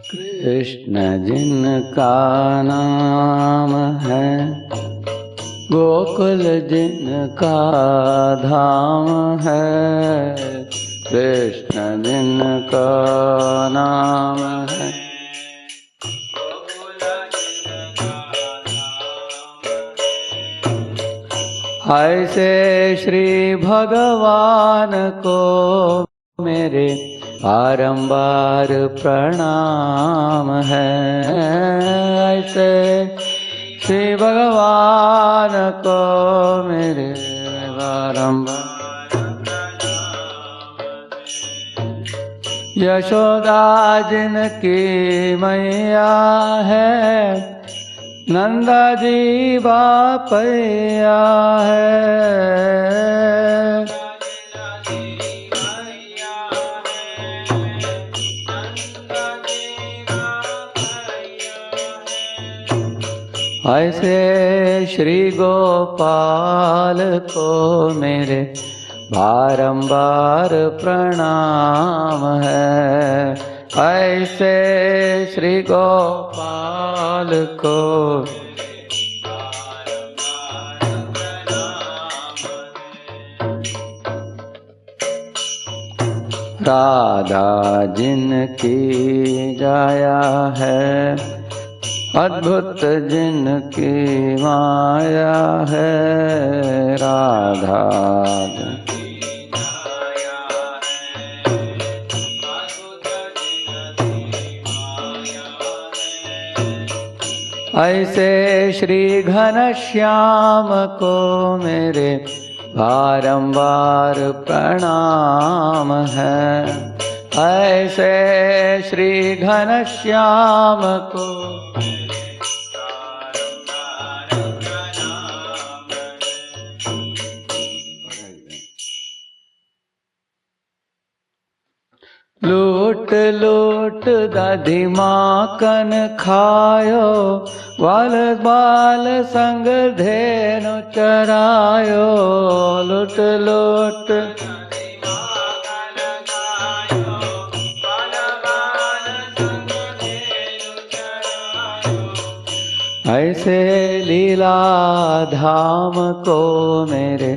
कृष्ण जिनका नाम है, गोकुल जिनका धाम है। कृष्ण जिनका नाम है, ऐसे श्री भगवान को मेरे बारंबार प्रणाम है। ऐसे श्री भगवान को मेरे बारंबार। यशोदा जिनकी मैया है, नंदा जी बापैया है। ऐसे श्री गोपाल को मेरे बारंबार प्रणाम है। ऐसे श्री गोपाल को राधा जिनकी जाया है, अद्भुत जिनकी माया है। राधा ऐसे श्री घनश्याम को मेरे बारंबार प्रणाम है। ऐसे श्री घनश्याम को लूट लूट दधि माखन खायो, बाल बाल संग धेनु चरायो। लूट लूट ऐसे लीला धाम को मेरे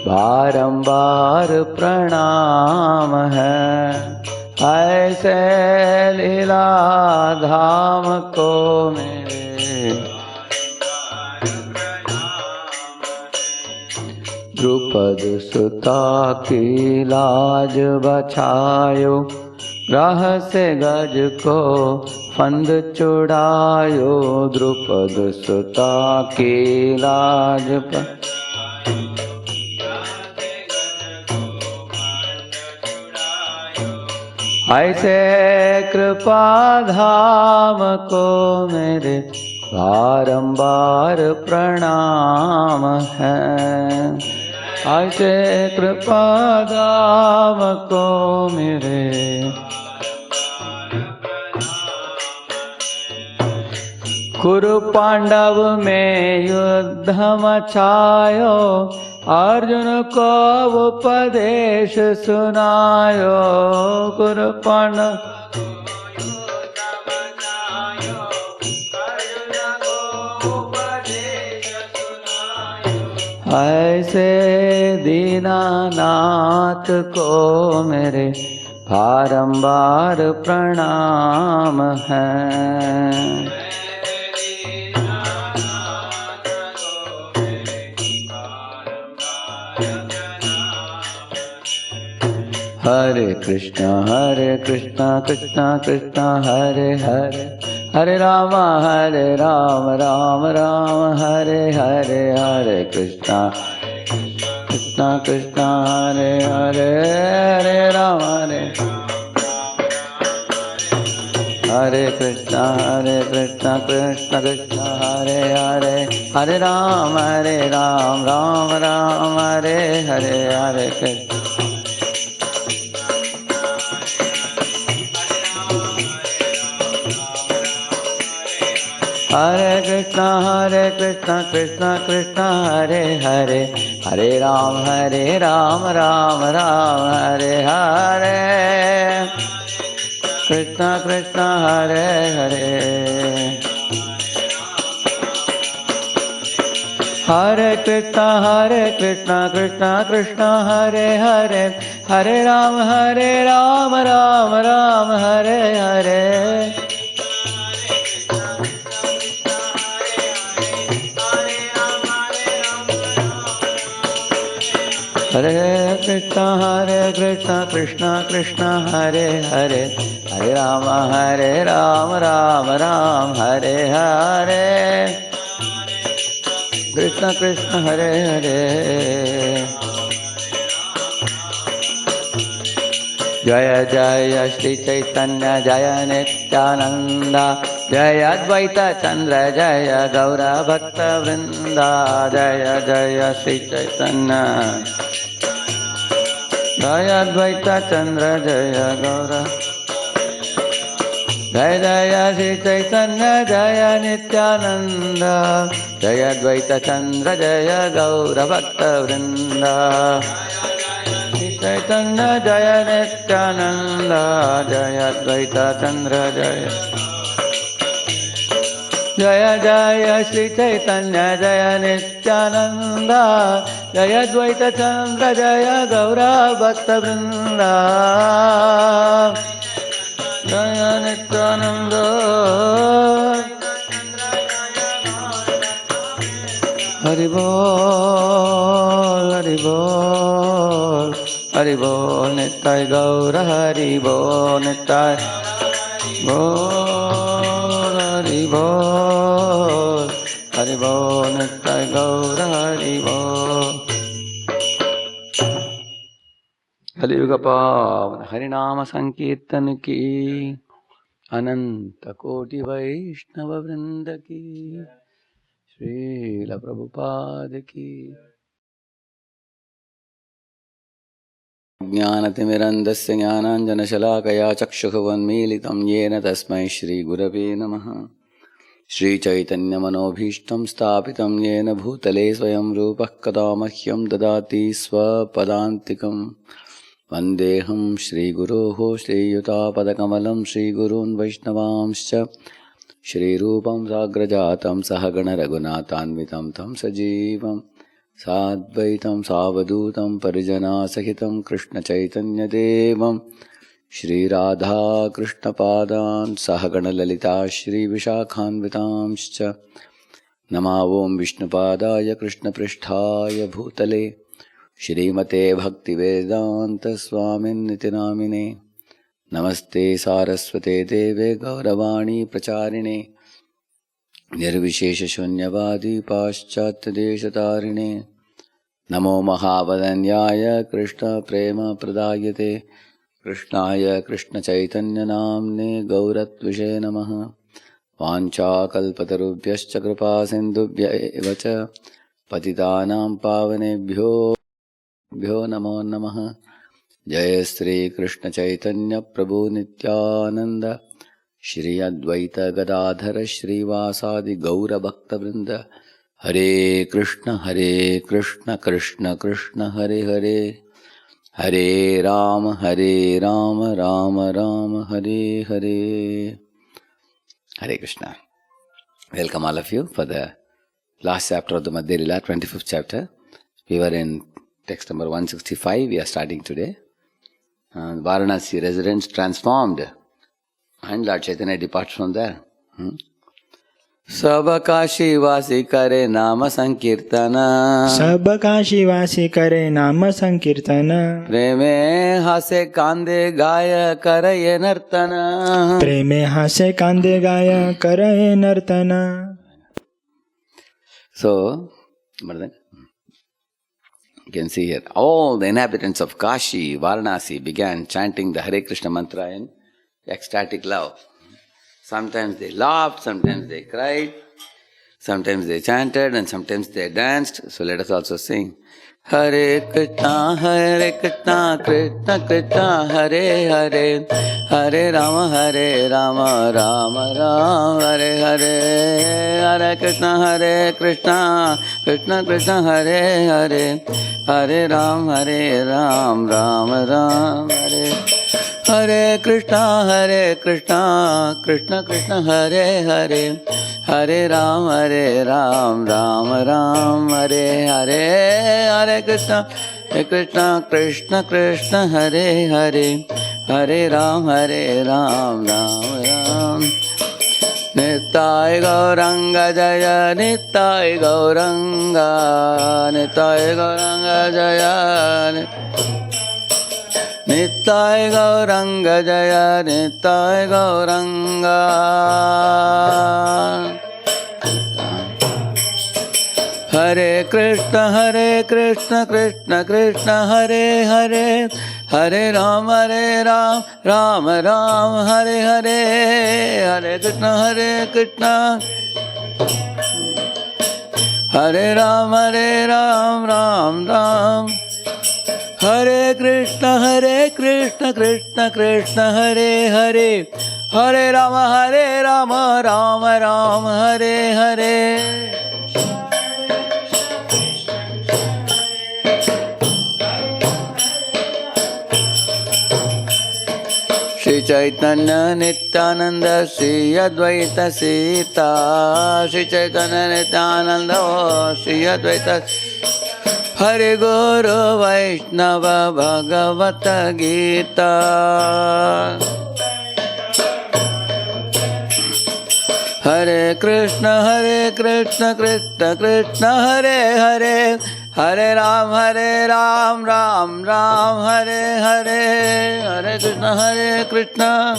बारंबार प्रणाम है। ऐसे लीला धाम को मेरे द्रुपद सुता की लाज बचायो, ग्रह से गज को फंद चुड़ायो। द्रुपद सुता की लाज ऐसे कृपा धाम को मेरे बारंबार प्रणाम है। ऐसे कृपा धाम को मेरे कुरु पांडव में युद्ध मचायो, अर्जुन को उपदेश सुनायो। कुरु पांडव ऐसे दीनानाथ को मेरे बारंबार प्रणाम है। हरे कृष्णा कृष्णा कृष्णा हरे हरे, हरे राम राम राम हरे हरे। हरे कृष्णा कृष्णा कृष्णा हरे हरे, हरे राम हरे कृष्णा कृष्णा कृष्णा हरे हरे, हरे राम राम राम हरे हरे। हरे कृष्ण हरे कृष्णा कृष्णा कृष्णा हरे हरे, हरे Ram Ram Ram Hare Hare. Krishna Krishna Hare Hare Hare Krishna Krishna Krishna Hare Hare Hare Rama Rama Rama Hare Hare Hare Krishna Krishna Krishna Hare Hare Hare Rama Rama Rama Hare Hare Krishna Krishna Hare Hare Jaya Jaya Shri Chaitanya Jaya Nityananda Jaya Advaita Chandra Jaya Gaura Bhakta Vrinda Jaya Jaya Shri Chaitanya Jaya Advaita Chandra Jaya Gaura Jaya Jaya Shri Chaitanya Jaya Nityananda Jaya Advaita Chandra Jaya Gaura Bhakta Vrinda Shri Chaitanya Jaya Nityananda Jaya Advaita Chandra Jaya Jaya Jaya Shri Chaitanya Jaya Nityananda Jaya Advaita Chandra Jaya Gaura Bhakta Vrinda Jaya Nityananda Hari Bol Hari Bol Hari Bol Nittai Gaura Hari Bol Nittai Bol Hari Bol Hari Bol Nittai Gaura Hari Bol Kaliyuga Pavan Harinama Sankirtan ki Ananta Koti Vaishnava Vrinda ki Srila Prabhupada ki Jnanatimirandasya Jnananjanashalakaya Chakshukhavanmilitam Yena Tasmai Shri Gurave Namaha Shri Chaitanya Manobhishtam Stapitam Yena Bhutale Swayam Rupah Kada Mahyam Dadati Swapadantikam Vandeham Shri Guroho Shri Yutapadakammalam Shri Gurun Vaishnavamscha Shri Rupam Sagrajatam Sahagana Raghunatanvitam Tam Sajivam Sadvaitam Savadutam Parijana Sahitam Krishna Chaitanya Devam Shri Radha Krishna Padan Sahagana Lalita Shri Vishakhanvitamscha Namavom Vishnupadaya Krishna Pristhaya Bhutale Shri Mate Bhakti Vedanta Swamin Nitinamine Namaste Saraswate Deve Gauravani Pracharine Nirvishesha Shunyavadi Paschatya Deshatarine Namo Mahavadanyaya Krishna Prema Pradayate Krishnaya Krishna Chaitanya Namne Gauratvishe Namaha Vancha Kalpatarubhyascha Kripa Sindhubhya Evacha Patitanam Pavanebhyo Namo Namaha Jai Sri Krishna Chaitanya Prabhu Nityananda Shri Advaita Gadadhara Shri Vasadi Gaura Bhakta Vrinda Hare Krishna Krishna Krishna Hare Hare Hare Rama Rama Rama Hare Hare Hare Krishna. Welcome all of you for the last chapter of the Madhya Lila, 25th chapter. We were in text number 165. We are starting today. Varanasi residents transformed. And Lord Chaitanya departs from there. Sab Kashi Vasi Kare Nama Sankirtana. Sab Kashi Vasi Kare Nama Sankirtana. Preme Hase Kande Gaya Karaye Nartana. Preme Hase Kande Gaya Karaye Nartana. So, you can see here, all the inhabitants of Kashi, Varanasi began chanting the Hare Krishna mantra in ecstatic love. Sometimes they laughed, sometimes they cried, sometimes they chanted, and sometimes they danced. So let us also sing. Hare Krishna, Krishna Krishna, Hare Hare, Hare Rama, Rama Rama, Hare Hare, Hare Krishna, Krishna Krishna, Hare Hare, Hare Ram, Ram Ram, Hare Hare Krishna, Krishna Krishna, Hare Hare, Hare Ram, Ram Ram, Hare Hare, Hare Krishna, Krishna Krishna, Hare Hare, Hare Ram, Ram Ram. Nittai Gauranga Jaya, Nittai Gauranga, Nittai Gauranga Jaya, Nittai Gauranga Jaya, Nittai Gauranga. Hare Krishna, Krishna Krishna, Hare Hare, Hare Ram, Ram Ram, Hare Hare, Hare Krishna, Hare Ram, Ram Ram. Hare Krishna, Krishna Krishna, Hare Hare, Hare Ram, Ram Ram, Hare Hare. Shri Chaitanya Nityananda, Shri Advaita Sita, Shri Chaitanya Nityananda, Shri Advaita. Hare Guru Vaishnava Bhagavata Gita. Hare Krishna, Krishna Krishna, Hare Hare, Hare Ram, Ram Ram, Hare Hare, Hare Krishna.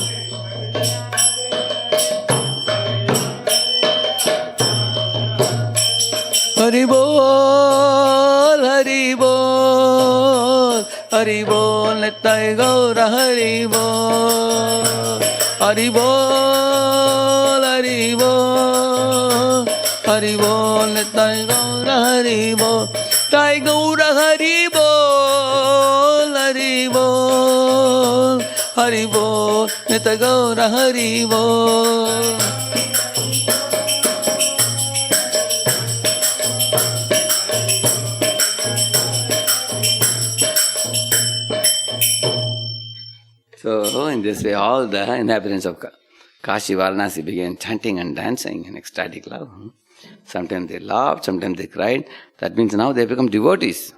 Hari Bol, Hari Bol, Hari Bol, Nittai Gaura, Hari Bol, Hari Bol, Hari Bol, Hari Bol, Nittai Gaura, Hari Bol, Nittai Gaura, Hari Bol, Hari Bol, Hari Bol, Nittai Gaura, Hari Bol. So, in this way, all the inhabitants of Kashi, Varanasi began chanting and dancing in ecstatic love. Sometimes they laughed, sometimes they cried. That means now they become devotees.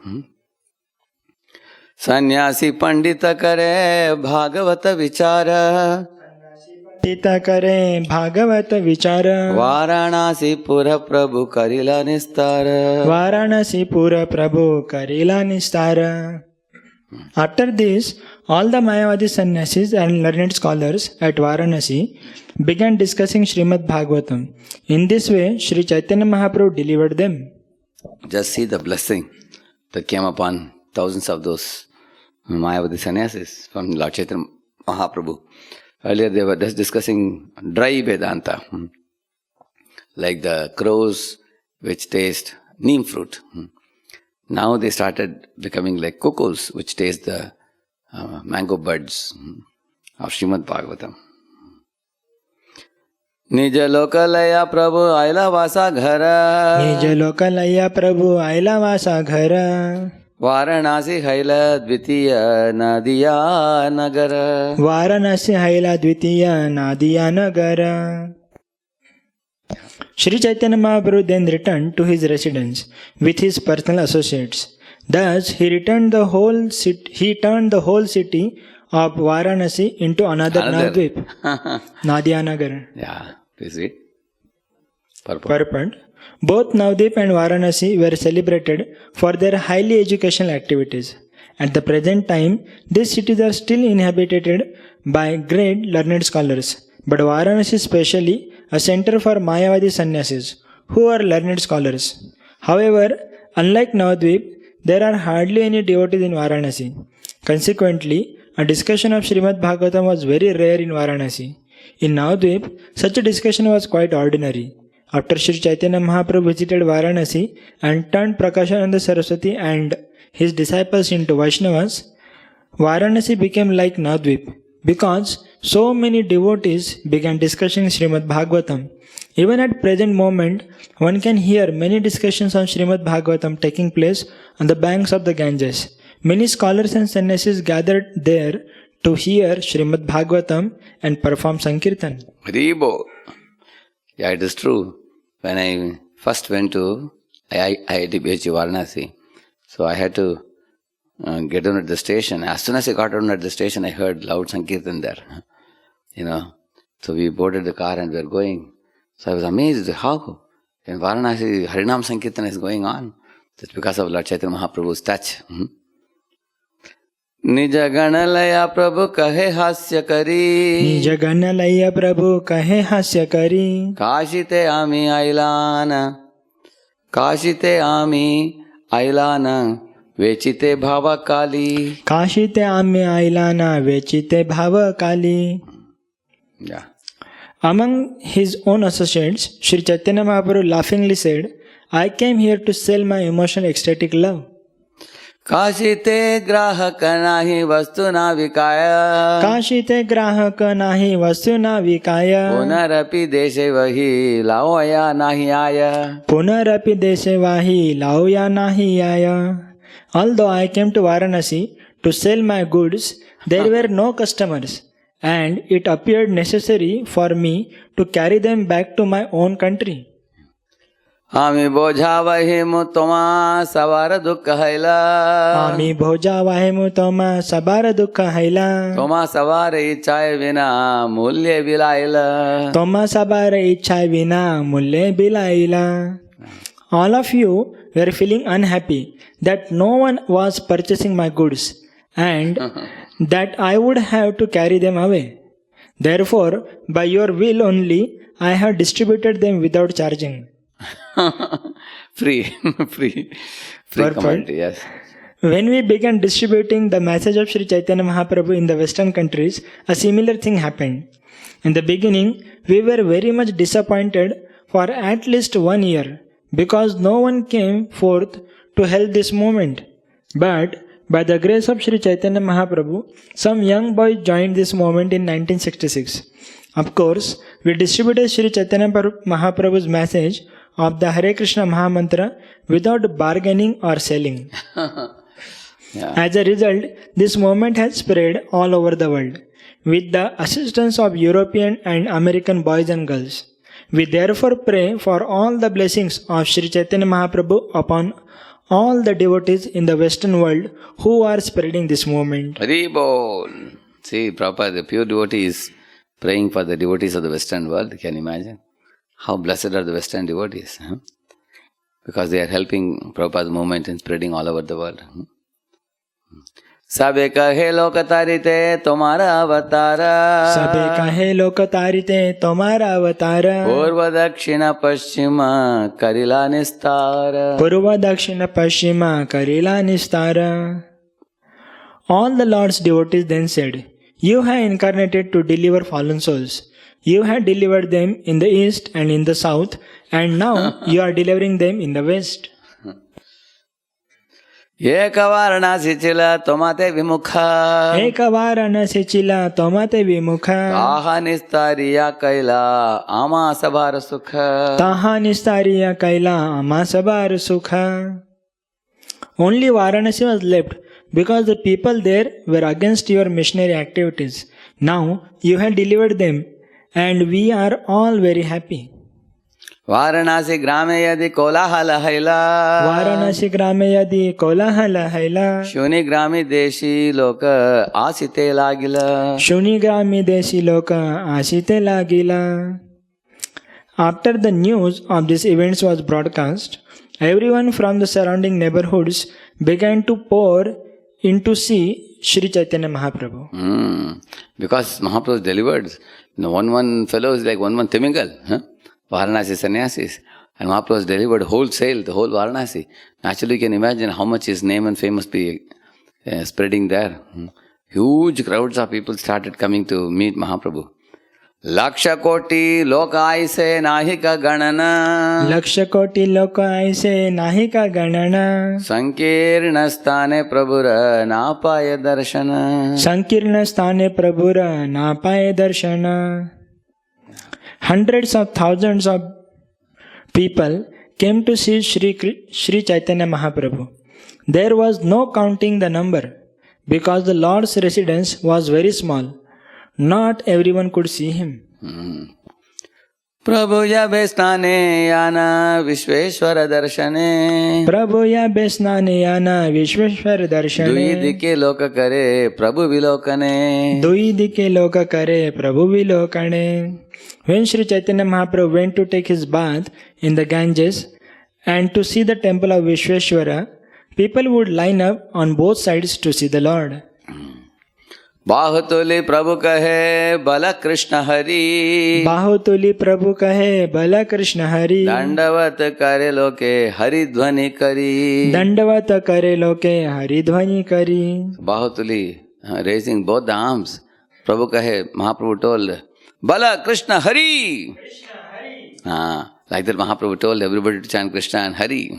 Sannyasi Pandita Kare Bhagavata Vichara. Tita Kare Bhagavata Vichara. Varanasi Pura Prabhu Karila Nistara. Varanasi Pura Prabhu Karila Nistara. After this, all the Mayavadi sannyasis and learned scholars at Varanasi began discussing Srimad Bhagavatam. In this way, Sri Chaitanya Mahaprabhu delivered them. Just see the blessing that came upon thousands of those Mayavadi sannyasis from Lord Chaitanya Mahaprabhu. Earlier they were just discussing dry Vedanta, like the crows which taste neem fruit. Now they started becoming like cuckoos which taste the mango buds of Srimad Bhagavatam. Nija lokalaya Prabhu aila vasa ghara. Nija lokalaya Prabhu aila vasa ghara. Varanasi haila dvitiya nadiya nagara. Varanasi haila dvitiya nadiya nagara. Sri Chaitanya Mahaprabhu then returned to his residence with his personal associates. Thus, he turned the whole city of Varanasi into another Navadvip, Nadiyanagar. Yeah, is it? Purport. Both Navadvip and Varanasi were celebrated for their highly educational activities. At the present time, these cities are still inhabited by great learned scholars, but Varanasi is specially a center for Mayavadi sannyasis, who are learned scholars. However, unlike Navadvip, there are hardly any devotees in Varanasi. Consequently, a discussion of Srimad Bhagavatam was very rare in Varanasi. In Navadvip, such a discussion was quite ordinary. After Sri Chaitanya Mahaprabhu visited Varanasi and turned Prakashananda Saraswati and his disciples into Vaishnavas, Varanasi became like Navadvip because so many devotees began discussing Srimad Bhagavatam. Even at present moment, one can hear many discussions on Srimad Bhagavatam taking place on the banks of the Ganges. Many scholars and sannyasis gathered there to hear Srimad Bhagavatam and perform Sankirtan. Haribo. Yeah, it is true. When I first went to IIT BHU Varanasi, so I had to get down at the station. As soon as I got down at the station, I heard loud Sankirtan there. So we boarded the car and we were going. So I was amazed how in Varanasi Harinam Sankirtan is going on. That's because of Lord Chaitanya Mahaprabhu's touch. निज गण लया प्रभु कहे हास्य करी निज गण लय प्रभु कहे हास्य करी काशीते आमी आयलान वेचिते भाव काली काशीते आम्ही आयलाना वेचिते भाव काली. Yeah. Among his own associates, Sri Chaitanya Mahaprabhu laughingly said, I came here to sell my emotional ecstatic love. काशीते ग्राहक नाही वस्तु ना विकाय काशीते ग्राहक नाही वस्तु ना विकाय पुनरपि देशे वही लावया नाही आय पुनरपि देशे वाही लावया नाही आय. Although I came to Varanasi to sell my goods, there were no customers, and it appeared necessary for me to carry them back to my own country. आमी बोझा वहिमु तोमा सवार दुख हैला आम्ही भोजा वाहेमु तोमा सबार दुःख हैला तोमा सवार इच्छाय विना मूल्य बिलायला तोमा सबार इच्छा विना मूल्य बिलाईला. All of you were feeling unhappy that no one was purchasing my goods and that I would have to carry them away. Therefore, by your will only, I have distributed them without charging. free command, yes. When we began distributing the message of Sri Chaitanya Mahaprabhu in the Western countries, a similar thing happened. In the beginning, we were very much disappointed for at least 1 year because no one came forth to help this movement. But by the grace of Sri Chaitanya Mahaprabhu, some young boys joined this movement in 1966. Of course, we distributed Sri Chaitanya Mahaprabhu's message of the Hare Krishna Mahamantra without bargaining or selling. Yeah. As a result, this movement has spread all over the world with the assistance of European and American boys and girls. We therefore pray for all the blessings of Sri Chaitanya Mahaprabhu upon all the devotees in the Western world who are spreading this movement. Hari Bol. See, Prabhupada, the pure devotee is praying for the devotees of the Western world. Can you imagine? How blessed are the Western devotees? Because they are helping Prabhupada's movement in spreading all over the world. सबे कहे लोक तारिते तुम्हारा अवतार सबे कहे लोक तारिते तुम्हारा अवतार पूर्व दक्षिण पश्चिम करिला निस्तार पूर्व दक्षिण पश्चिम करिला निस्तार. All the Lord's devotees then said, You have incarnated to deliver fallen souls. You have delivered them in the east and in the south, and now you are delivering them in the west. एक वाराणसी चिला तोमाते विमुख एक वाराणसी चिला तोमाते विमुख ताहा निस्तारिया कैला आमा सभार सुख ताहा निस्तारिया कैला आमा सभार सुख. Only Varanasi was left because the people there were against your missionary activities. Now you have delivered them and we are all very happy. Varanasi ग्रामे यदि कोलाहल हैला वाराणसी ग्रामे यदि कोलाहल हैला शून्य ग्रामी देशी लोक आसिते लागिला शून्य ग्रामी देशी लोक आसिते लागिला. After the news of these events was broadcast, everyone from the surrounding neighborhoods began to pour in to see Sri Chaitanya Mahaprabhu. Because Mahaprabhu delivered. One fellow is like one Timigal. Varanasi sannyasis. And Mahaprabhu has delivered wholesale, the whole Varanasi. Naturally, you can imagine how much his name and fame must be spreading there. Huge crowds of people started coming to meet Mahaprabhu. Laksha koti loka aise nahika ganana Laksha koti loka aise nahika ganana Sankirna sthane prabhura napaya darshana Sankirna sthane prabhura napaya darshana. Hundreds of thousands of people came to see Sri Chaitanya Mahaprabhu. There was no counting the number. because the Lord's residence was very small. Not everyone could see him. प्रभु यबे स्नाने याना विश्वेश्वर दर्शने प्रभु या बेस्नाने याना विश्वेश्वर दर्शने दुई दिके लोक करे प्रभु विलोकने दुई दिके लोक करे प्रभु विलोकने. When Sri Chaitanya Mahaprabhu went to take his bath in the Ganges and to see the temple of Vishweshwara, people would line up on both sides to see the Lord. बाहुतुली प्रभु कहे बल कृष्ण हरि बाहुतुली प्रभु कहे बल कृष्ण हरि दंडवत करे लोके हरि ध्वनि करी दंडवत करे लोके हरि ध्वनि करी. बाहुतुली raising both the arms. प्रभु कहे Mahaprabhu told बल Krishna Hari. Like that Mahaprabhu told everybody to chant Krishna and Hari.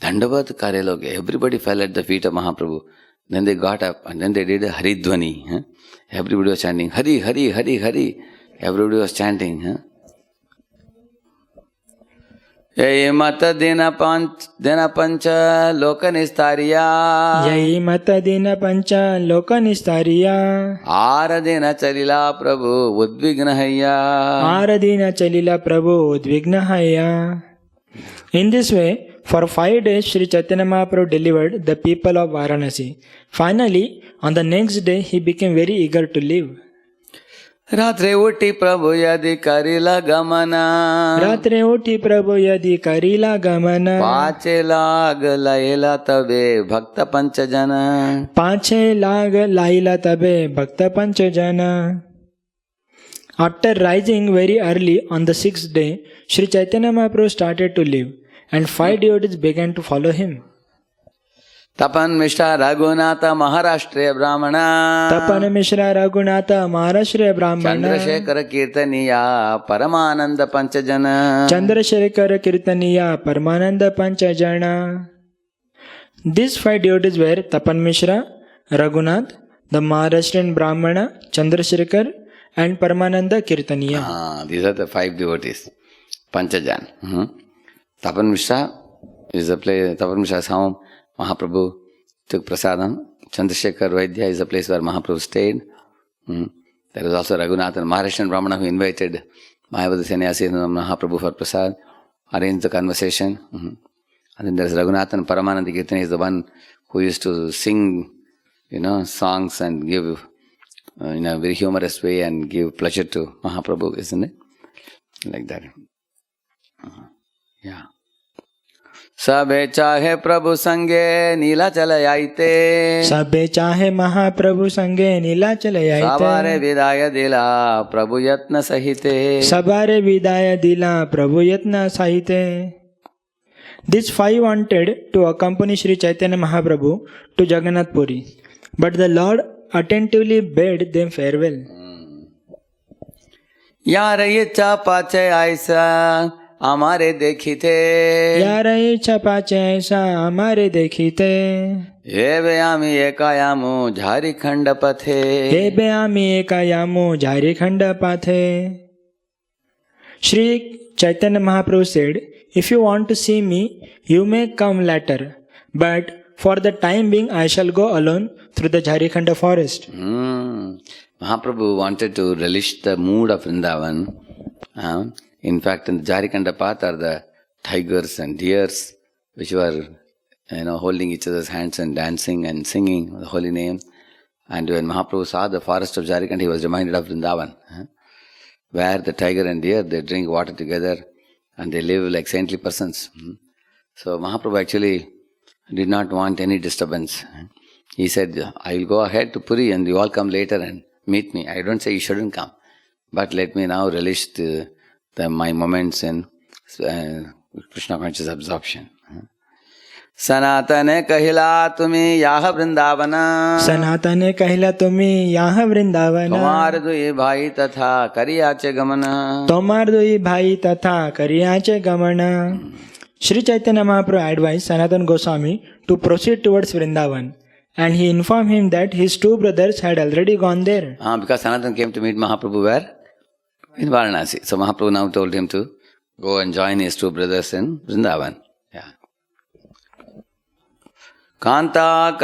Dandavat kare loge. Everybody fell at the feet of Mahaprabhu. Then they got up and then they did a Hari Dhvani. Everybody was chanting Hari, Hari, Hari, Hari. Everybody was chanting. Yai mata dina pancha loka nistariya. Yai mata dina pancha loka nistariya. Aradina chalila prabhu udvigna hayya. Aradina chalila prabhu udvigna hayya. In this way, for 5 days, Sri Chaitanya Mahaprabhu delivered the people of Varanasi. Finally, on the next day, he became very eager to live. रात्रे उठी प्रभु यदि करिला गमना रात्रे उठी प्रभु यदि करिला गमना पाचे लाग लैला तबे भक्त पंच जना पाछे लाग लाइला तबे भक्त पंच जना. After rising very early on the 6th day, Sri Chaitanya Mahaprabhu started to live, and 5 devotees began to follow him. तपन मिश्रा रघुनाथ महाराष्ट्र ब्राह्मणा तपन मिश्रा रघुनाथ महाराष्ट्र ब्राह्मण चंद्रशेखर कीर्तनिया परमानंद पंचजन चंद्रशेखर कीर्तनिया परमानंद पंचजन. These 5 devotees were Tapan Mishra, Raghunath, the Maharashtrian Brahmana, Chandrasekhar, and Paramananda Kirtaniya. These are the 5 devotees. Panchajan. Tapan Mishra is a place. Tapan Mishra's home. Mahaprabhu took prasadam. Chandrasekhar Vaidya is a place where Mahaprabhu stayed. There is also Raghunath and Maharashtrian Brahmana who invited Mayavadi Sannyasi and Mahaprabhu for prasad, arranged the conversation. And then there is Raghunath and Paramananda Kirtani is the one who used to sing, songs and give in a very humorous way and give pleasure to Mahaprabhu, isn't it? Like that. Yeah. सबे चाहे प्रभु संगे नीलाचल आईते सबे चाहे महाप्रभु संगे नीलाचल आईते सबारे विदाय दिला प्रभु यत्न सहिते सबारे विदाय दिला प्रभु यत्न सहिते. These 5 wanted to accompany Sri Chaitanya Mahaprabhu to Jagannath Puri, but the Lord attentively bade them farewell. यार ये चापाचे ऐसा हमारे देखी थे यार इच्छा पाचे ऐसा हमारे देखी थे हे बेआमी एकायामु झारीखंड पथे हे बेआमी एकायामु झारीखंड पाथे. Sri Chaitanya Mahaprabhu said, if you want to see me, you may come later, but for the time being I shall go alone through the Jharikhanda forest. Mahaprabhu wanted to relish the mood of Vrindavan. In fact, in the Jharikhanda path are the tigers and deers which were, holding each other's hands and dancing and singing the holy name. And when Mahaprabhu saw the forest of Jharikhand, he was reminded of Vrindavan, where the tiger and deer, they drink water together and they live like saintly persons. So Mahaprabhu actually did not want any disturbance. He said, I will go ahead to Puri and you all come later and meet me. I don't say you shouldn't come, but let me now relish my moments in Krishna conscious absorption. सनातने कहिला तुम्हें याह वृंदावना सनातने कहिला तुम्हें याह वृंदावना तुम्हार दुई भाई तथा करियाचे गमना तुम्हार दुई भाई तथा करियाचे गमना. Sri Chaitanya Mahaprabhu advised Sanatana Goswami to proceed towards Vrindavan, and he informed him that his 2 brothers had already gone there. Because Sanatana came to meet Mahaprabhu where? In Varanasi. So Mahaprabhu now told him to go and join his 2 brothers in Vrindavan. Yeah. Kanta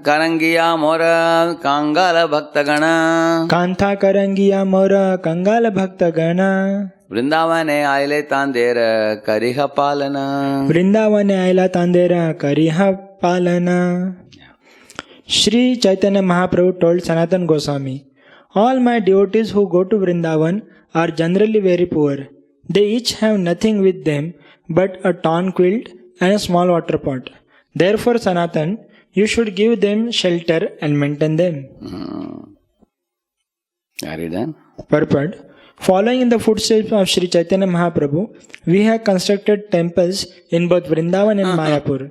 Karangiya Mora Kangala Bhaktagana Kantha Karangiya Mora Kangala Bhaktagana Vrindavane Aile Tandera Kariha Palana Vrindavane Aila Tandera Kariha Palana. Sri Chaitanya Mahaprabhu told Sanatana Goswami, all my devotees who go to Vrindavan are generally very poor. They each have nothing with them but a torn quilt and a small water pot. Therefore, Sanatan, you should give them shelter and maintain them. Are you done? Purport. Following in the footsteps of Sri Chaitanya Mahaprabhu, we have constructed temples in both Vrindavan and Mayapur,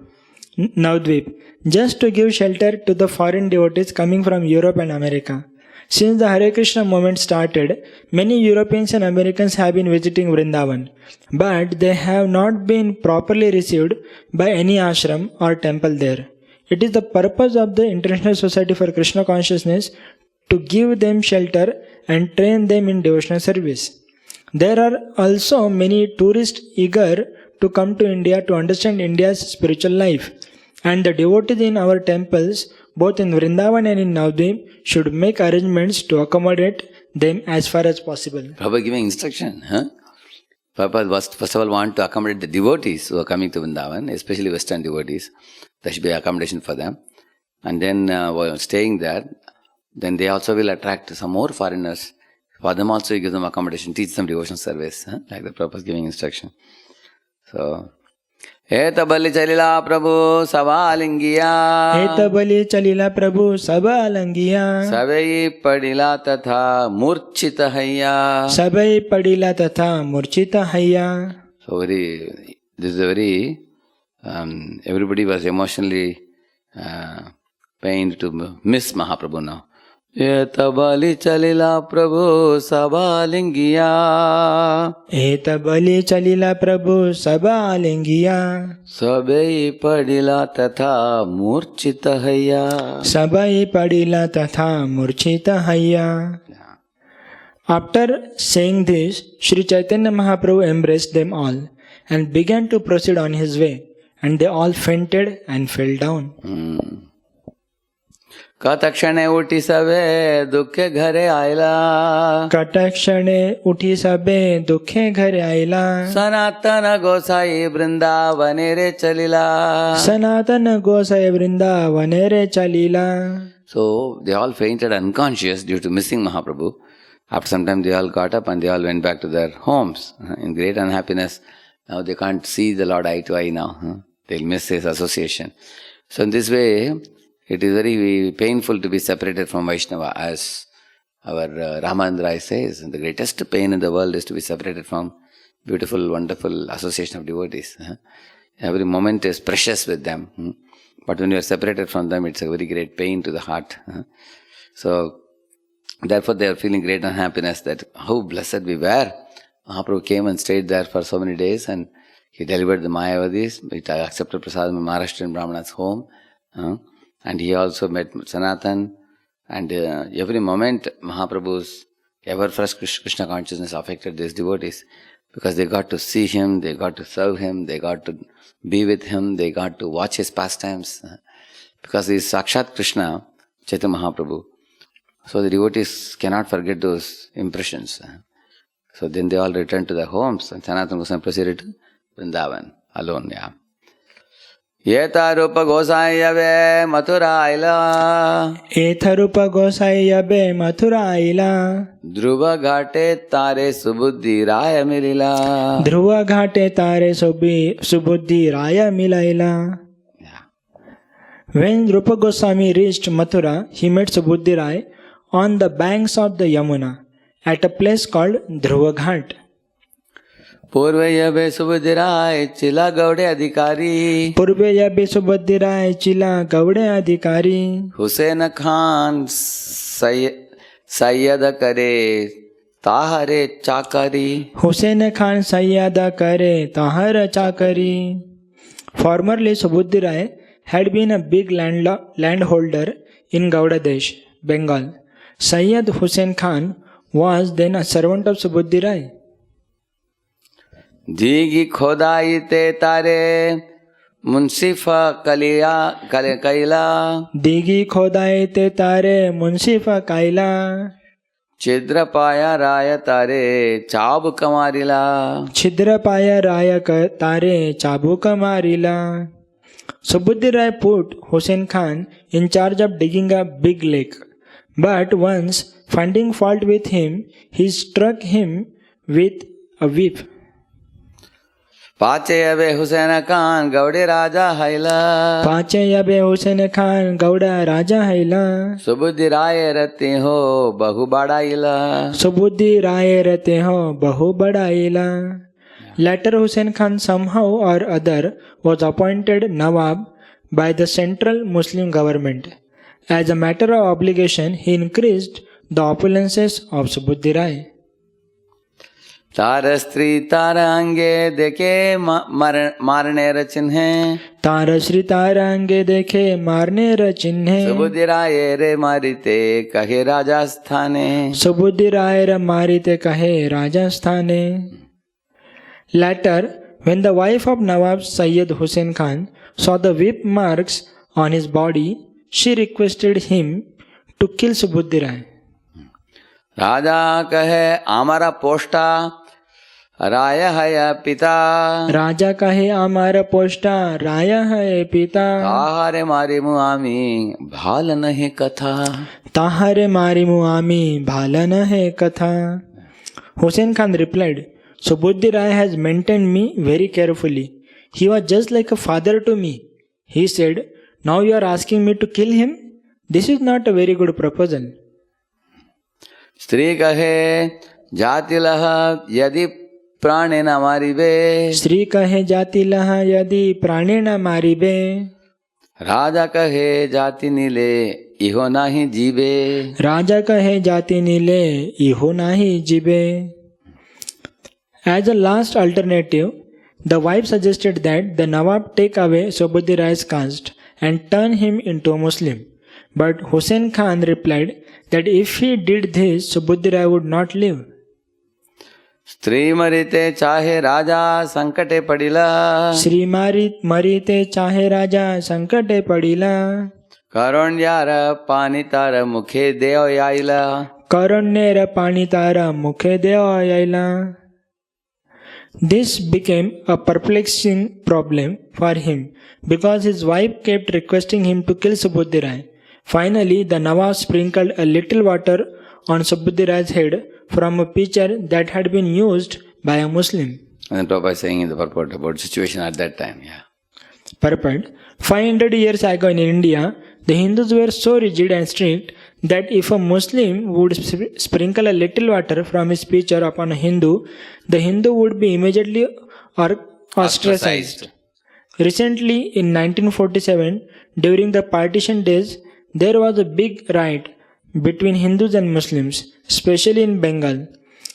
Navadvip, just to give shelter to the foreign devotees coming from Europe and America. Since the Hare Krishna movement started, many Europeans and Americans have been visiting Vrindavan, but they have not been properly received by any ashram or temple there. It is the purpose of the International Society for Krishna Consciousness to give them shelter and train them in devotional service. There are also many tourists eager to come to India to understand India's spiritual life, and the devotees in our temples, both in Vrindavan and in Navadvip, should make arrangements to accommodate them as far as possible. Prabhupada giving instruction. Prabhupada first of all want to accommodate the devotees who are coming to Vrindavan, especially Western devotees. There should be accommodation for them. And then while staying there, then they also will attract some more foreigners. For them also you give them accommodation, teach them devotional service. Like the Prabhupada is giving instruction. So, Eta bali chalila Prabhu Savalingiya Eta bali chalila Prabhu Savalingiya Savai padila tatha murchita hayya Sabai padila tatha murchita hayya. So this is a very, everybody was emotionally pained to miss Mahaprabhu now. Eta bali chalila Prabhu Savalingiya Eta bali chalila Prabhu Savalingiya Sabai padila tatha murchita hayya. Sabai padila tatha murchita hayya. After saying this, Sri Chaitanya Mahaprabhu embraced them all and began to proceed on his way, and they all fainted and fell down. Katakshane uti sabe dukhe ghare aila Katakshane uthi sabe dukhe ghare aila Sanatana Gosai Vrindavane re chalila. Sanatana Gosai Vrindavane re chalila. So they all fainted unconscious due to missing Mahaprabhu. After some time they all got up and they all went back to their homes in great unhappiness. Now they can't see the Lord eye to eye now. They'll miss his association. So in this way, it is very painful to be separated from Vaishnava, as our Ramananda Rai says. The greatest pain in the world is to be separated from beautiful, wonderful association of devotees. Every moment is precious with them. But when you are separated from them, it's a very great pain to the heart. So, therefore they are feeling great unhappiness that how blessed we were. Mahaprabhu came and stayed there for so many days and he delivered the Mayavadis. He accepted prasadam in Maharashtrian Brahmana's home. And he also met Sanatan. And every moment Mahaprabhu's ever-fresh Krishna consciousness affected these devotees. Because they got to see him, they got to serve him, they got to be with him, they got to watch his pastimes. Because he is Sakshat Krishna, Chaitanya Mahaprabhu. So the devotees cannot forget those impressions. So then they all returned to their homes and Sanatana Goswami proceeded to Vrindavan alone. Yeta Rupa Gosayave Mathura Aila Eta Rupa Gosayave Mathura Aila Dhruva Ghate Tare Subuddhi Raya Milila. Dhruva Ghate Tare Subuddhi Raya Milaila. When Rupa Goswami reached Mathura, he met Subuddhi Rai on the banks of the Yamuna at a place called Dhruva Ghat. Purvaya Subudhirai Chila Gaude Adhikari Purvaya Subudhirai Chila Gaude Adhikari Hussain Khan Sayyada Kare Tahare Chakari. Hussain Khan Sayyada Kare Tahara Chakari. Formerly Subuddhi Rai had been a big landholder in Gauda Desh, Bengal. Sayyid Hussain Khan was then a servant of Subuddhi Rai. Digi Khodai Te Tare मुंसिफा कैला दिगी खोदाए ते तारे मुंसिफा Kayla छिद्र पाया राय तारे चाबुक मारिला छिद्र पाया रायक तारे चाबुक मारिला. Subudhi Rai put Hussain Khan in charge of digging a big lake. But once, finding fault with him, he struck him with a whip. पाचे अबे हुसैन खान गौड़े राजा हैला पाचे अबे हुसैन खान गौड़ा राजा हैला सुबुद्धि राय रते हो बहु बड़ाइला सुबुद्धि राय रहते हो बहु बड़ाइला. Later Hussain Khan somehow or other was appointed Nawab by the central Muslim government. As a matter of obligation, he increased the opulences of Subudhi Rai. तार स्त्री तार अंगे देखे मारने रचिन्हे तार श्री तार अंगे देखे मारने रचिन्हे सुबुद्धि राय रे मारिते कहे राजस्थाने सुबुद्धि राय रे मारिते कहे राजस्थाने. Later, when the wife of Nawab Sayyid Hussain Khan saw the whip marks on his body, she requested him to kill Subudhi Rai. राजा कहे हमारा पोस्टा राय है पिता राजा कहे हमारा पोस्टा राय है पिता ताहारे मारी मुआमी भाल नहीं कथा ताहारे मारी मुआमी भाल नहीं कथा. Hussain Khan replied, Subudhi Rai has maintained me very carefully. He was just like a father to me. He said, now you are asking me to kill him? This is not a very good proposal. स्त्री कहे जाति लह यदि प्राणे न मारिबे स्त्री कहे जाति लह यदि प्राणे न मारिबे राजा कहे जाति नीले इहो नाही जीवे राजा कहे जाति नीले इहो नाही जीवे. As a last alternative, the wife suggested that the Nawab take away Subudhi Rai's caste and turn him into a Muslim. But Hussain Khan replied that if he did this, Subudhi Rai would not live. स्त्री मरिते चाहे राजा संकटे पड़िला श्री मरिते चाहे राजा संकटे पड़िला करुण्यार पानी तार मुखे देव आइला करुण्यर पानी तारा मुखे देव आइला. This became a perplexing problem for him because his wife kept requesting him to kill Subudhi Rai. Finally, the Nawab sprinkled a little water on Subudhi Rai's head from a pitcher that had been used by a Muslim. And Prabhupada is saying in the purport about situation at that time. Yeah. Purport: 500 years ago in India, the Hindus were so rigid and strict that if a Muslim would sprinkle a little water from his pitcher upon a Hindu, the Hindu would be immediately ostracized. Recently, in 1947, during the partition days, there was a big riot between Hindus and Muslims, especially in Bengal.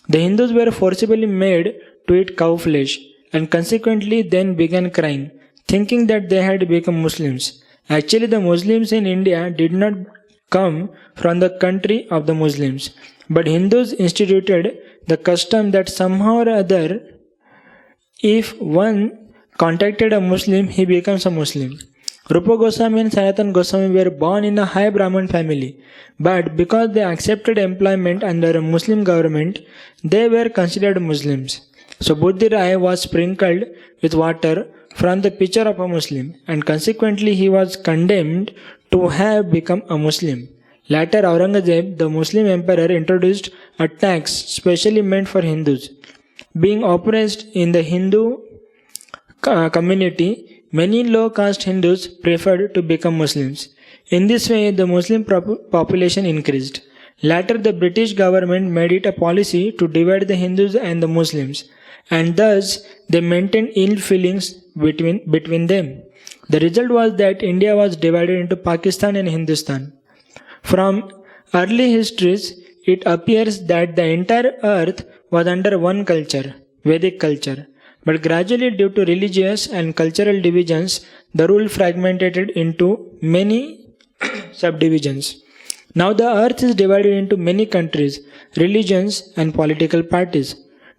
The Hindus were forcibly made to eat cow flesh and consequently then began crying, thinking that they had become Muslims. Actually, the Muslims in India did not come from the country of the Muslims, but Hindus instituted the custom that somehow or other, if one contacted a Muslim, he becomes a Muslim. Rupa Goswami and Sanatana Goswami were born in a high Brahmin family, but because they accepted employment under a Muslim government, they were considered Muslims. So Subudhi Rai was sprinkled with water from the pitcher of a Muslim, and consequently he was condemned to have become a Muslim. Later, Aurangzeb, the Muslim emperor, introduced a tax specially meant for Hindus. Being oppressed in the Hindu community, many low-caste Hindus preferred to become Muslims. In this way, the Muslim population increased. Later, the British government made it a policy to divide the Hindus and the Muslims, and thus they maintained ill feelings between them. The result was that India was divided into Pakistan and Hindustan. From early histories, it appears that the entire earth was under one culture, Vedic culture. But gradually, due to religious and cultural divisions, the rule fragmented into many subdivisions. Now the earth is divided into many countries, religions, and political parties.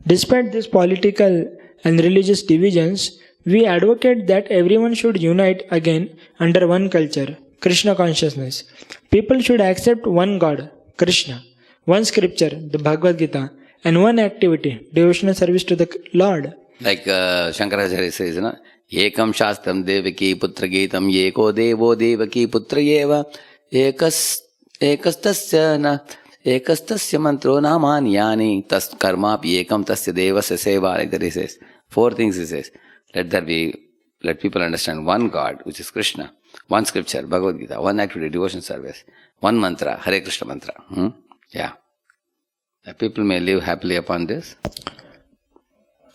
Despite these political and religious divisions, we advocate that everyone should unite again under one culture, Krishna consciousness. People should accept one God, Krishna, one scripture, the Bhagavad Gita, and one activity, devotional service to the Lord. Like Shankaracharya says, Ekam Shastram Devaki Putra Geetam Eko Devo Devaki Putra Yeva Ekastasya Mantro Namani Yani Tas Karmapi Ekam Tasya Devasya Seva. Like that he says. 4 things he says. Let people understand one God, which is Krishna, one scripture, Bhagavad Gita, one activity, devotion service, one mantra, Hare Krishna mantra. Yeah. The people may live happily upon this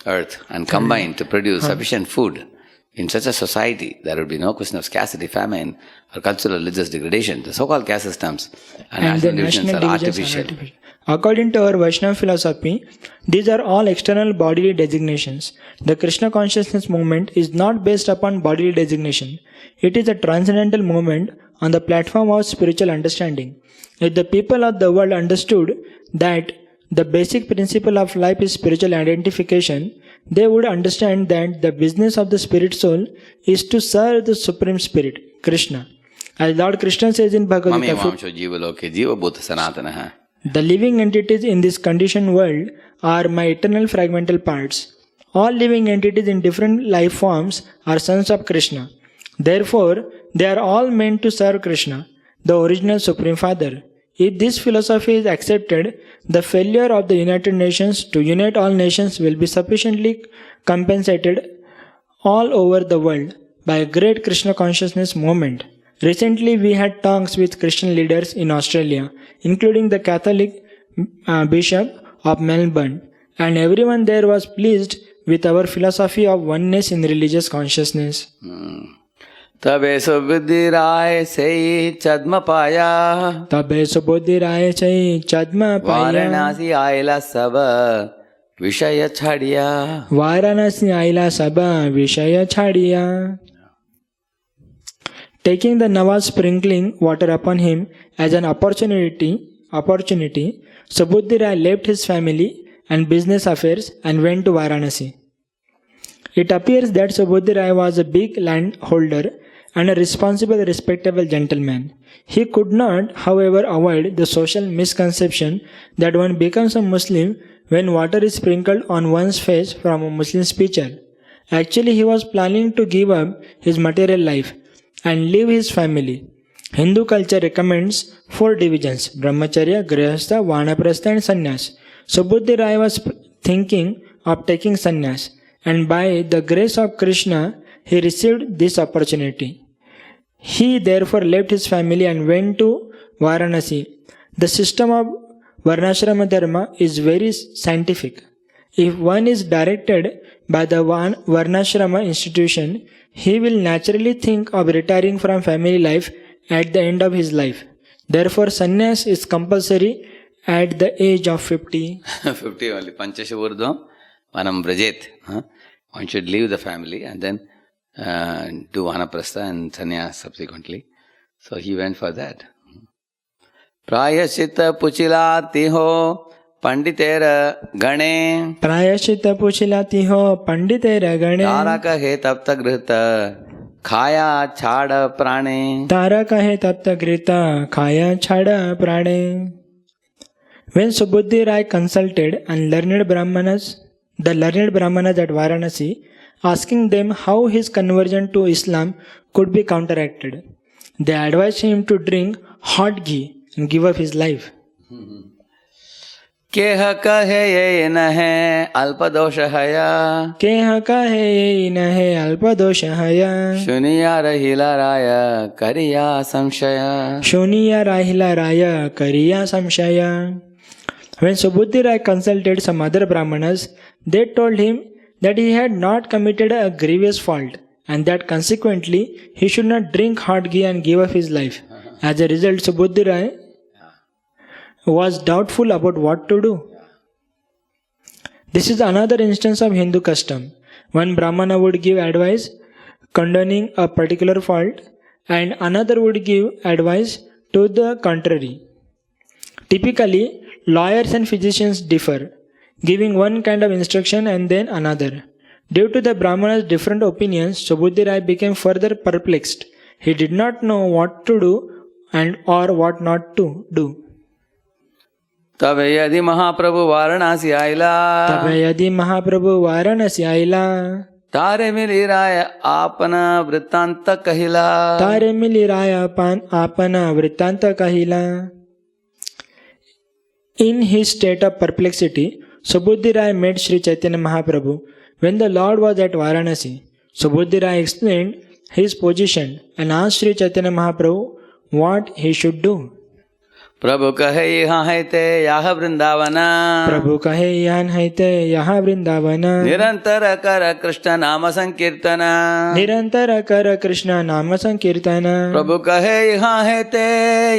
earth and combine to produce sufficient food. In such a society, there would be no question of scarcity, famine, or cultural religious degradation. The so-called caste systems and national divisions are artificial. According to our Vaishnava philosophy, these are all external bodily designations. The Krishna consciousness movement is not based upon bodily designation. It is a transcendental movement on the platform of spiritual understanding. If the people of the world understood that the basic principle of life is spiritual identification, they would understand that the business of the spirit soul is to serve the Supreme Spirit, Krishna. As Lord Krishna says in Bhagavad Gita, the living entities in this conditioned world are my eternal fragmental parts. All living entities in different life forms are sons of Krishna. Therefore, they are all meant to serve Krishna, the original Supreme Father. If this philosophy is accepted, the failure of the United Nations to unite all nations will be sufficiently compensated all over the world by a great Krishna consciousness movement. Recently, we had talks with Christian leaders in Australia, including the Catholic Bishop of Melbourne, and everyone there was pleased with our philosophy of oneness in religious consciousness. तबे सुबुद्धि राय से चद्म पाया वाराणसी आयला सब विषय छाड़िया Taking the Nawaz sprinkling water upon him as an opportunity, Subuddhi Rai left his family and business affairs and went to Varanasi. It appears that Subuddhi Rai was a big landholder and a responsible, respectable gentleman. He could not, however, avoid the social misconception that one becomes a Muslim when water is sprinkled on one's face from a Muslim preacher. Actually, he was planning to give up his material life and leave his family. Hindu culture recommends 4 divisions: Brahmacharya, Grihastha, Vanaprastha and Sannyas. Subuddhi Rai was thinking of taking sannyas, and by the grace of Krishna, he received this opportunity. He therefore left his family and went to Varanasi. The system of Varnashrama Dharma is very scientific. If one is directed by the Varnashrama institution, he will naturally think of retiring from family life at the end of his life. Therefore, sannyas is compulsory at the age of 50. 50 only. Panchashavurdham Vanam Brajet. One should leave the family and then do Vanaprastha and sannyas subsequently. So he went for that. Prayashita Puchilati ho Panditera Gane. Prayashita Puchilati ho Panditera Gane. Taraka he tapta grita Khaya chada prane. Taraka he tapta grita Khaya chada prane. When Subuddhi Rai consulted and the learned Brahmanas at Varanasi, asking them how his conversion to Islam could be counteracted, they advised him to drink hot ghee and give up his life. Keha kahe ye nahe alpa dosha haya. Keha kahe ye nahe alpa dosha haya. Shuniya rahila raya kariya samshaya. Shuniya rahila raya kariya samshaya. When Subuddhi Rai consulted some other Brahmanas, they told him that he had not committed a grievous fault and that consequently he should not drink hot ghee and give up his life. As a result, Subuddhi Rai was doubtful about what to do. This is another instance of Hindu custom. One Brahmana would give advice condoning a particular fault and another would give advice to the contrary. Typically, lawyers and physicians differ, giving one kind of instruction and then another. Due to the Brahmana's different opinions, Subudhi Rai became further perplexed. He did not know what to do and or what not to do. तब यदि महाप्रभु वाराणसी आइला तब यदि महाप्रभु वाराणसी आइला तारे मिली राय आपना वृत्तांत कहिला तारे मिली राय आपना वृत्तांत कहिला. In his state of perplexity, Subudhi Rai met Sri Chaitanya Mahaprabhu. When the Lord was at Varanasi, Subudhi Rai explained his position and asked Sri Chaitanya Mahaprabhu what he should do. प्रभु कहे यहाँ है ते यह वृंदावना प्रभु कहे यहाँ है ते यहाँ वृंदावन निरंतर कर कृष्ण नाम संकीर्तन निरंतर कर कृष्ण नाम संकीर्तन प्रभु कहे यहाँ है ते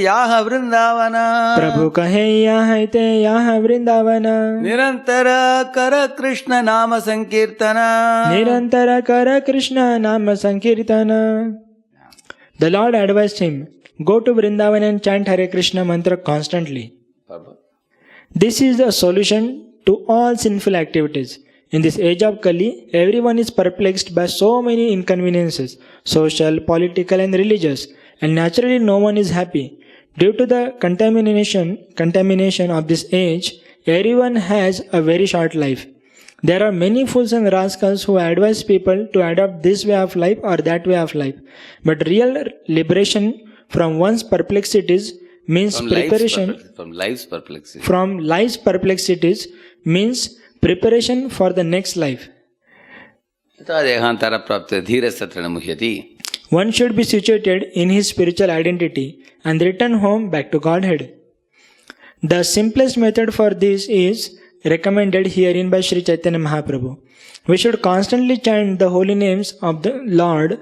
यह वृंदावन प्रभु कहे यहाँ है ते यहाँ वृंदावन निरंतर कर कृष्ण नाम संकीर्तन निरंतर कर कृष्ण नाम संकीर्तन. The Lord advised him, go to Vrindavan and chant Hare Krishna mantra constantly. This is the solution to all sinful activities. In this age of Kali, everyone is perplexed by so many inconveniences, social, political and religious, and naturally no one is happy. Due to the contamination of this age, everyone has a very short life. There are many fools and rascals who advise people to adopt this way of life or that way of life. But real liberation from one's perplexities means from life's perplexities means preparation for the next life. One should be situated in his spiritual identity and return home back to Godhead. The simplest method for this is recommended herein by Sri Chaitanya Mahaprabhu. We should constantly chant the holy names of the Lord,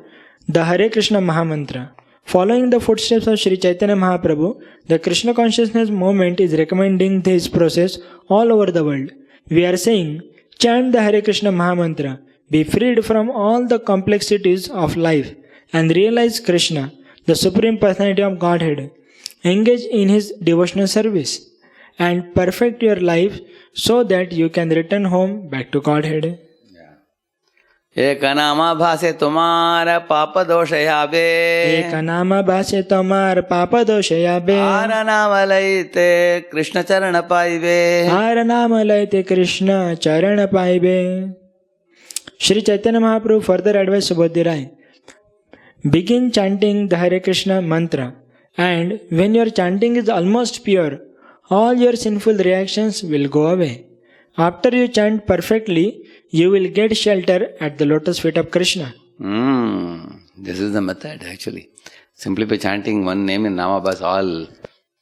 the Hare Krishna Mahamantra. Following the footsteps of Sri Chaitanya Mahaprabhu, the Krishna consciousness movement is recommending this process all over the world. We are saying, chant the Hare Krishna Mahamantra, be freed from all the complexities of life and realize Krishna, the Supreme Personality of Godhead. Engage in His devotional service and perfect your life so that you can return home back to Godhead. एक नामा भासे तुम्हारा पाप दोष याबे एक नामा भासे तुम्हार पाप दोष याबे आर नाम लयते कृष्ण चरण पाइबे आर नाम लयते कृष्ण चरण पाइबे. Sri Chaitanya Mahaprabhu further advised Subudhi Rai, begin chanting the Hare Krishna mantra, and when your chanting is almost pure, all your sinful reactions will go away. After you chant perfectly, you will get shelter at the lotus feet of Krishna. This is the method actually. Simply by chanting one name in Namabhas, all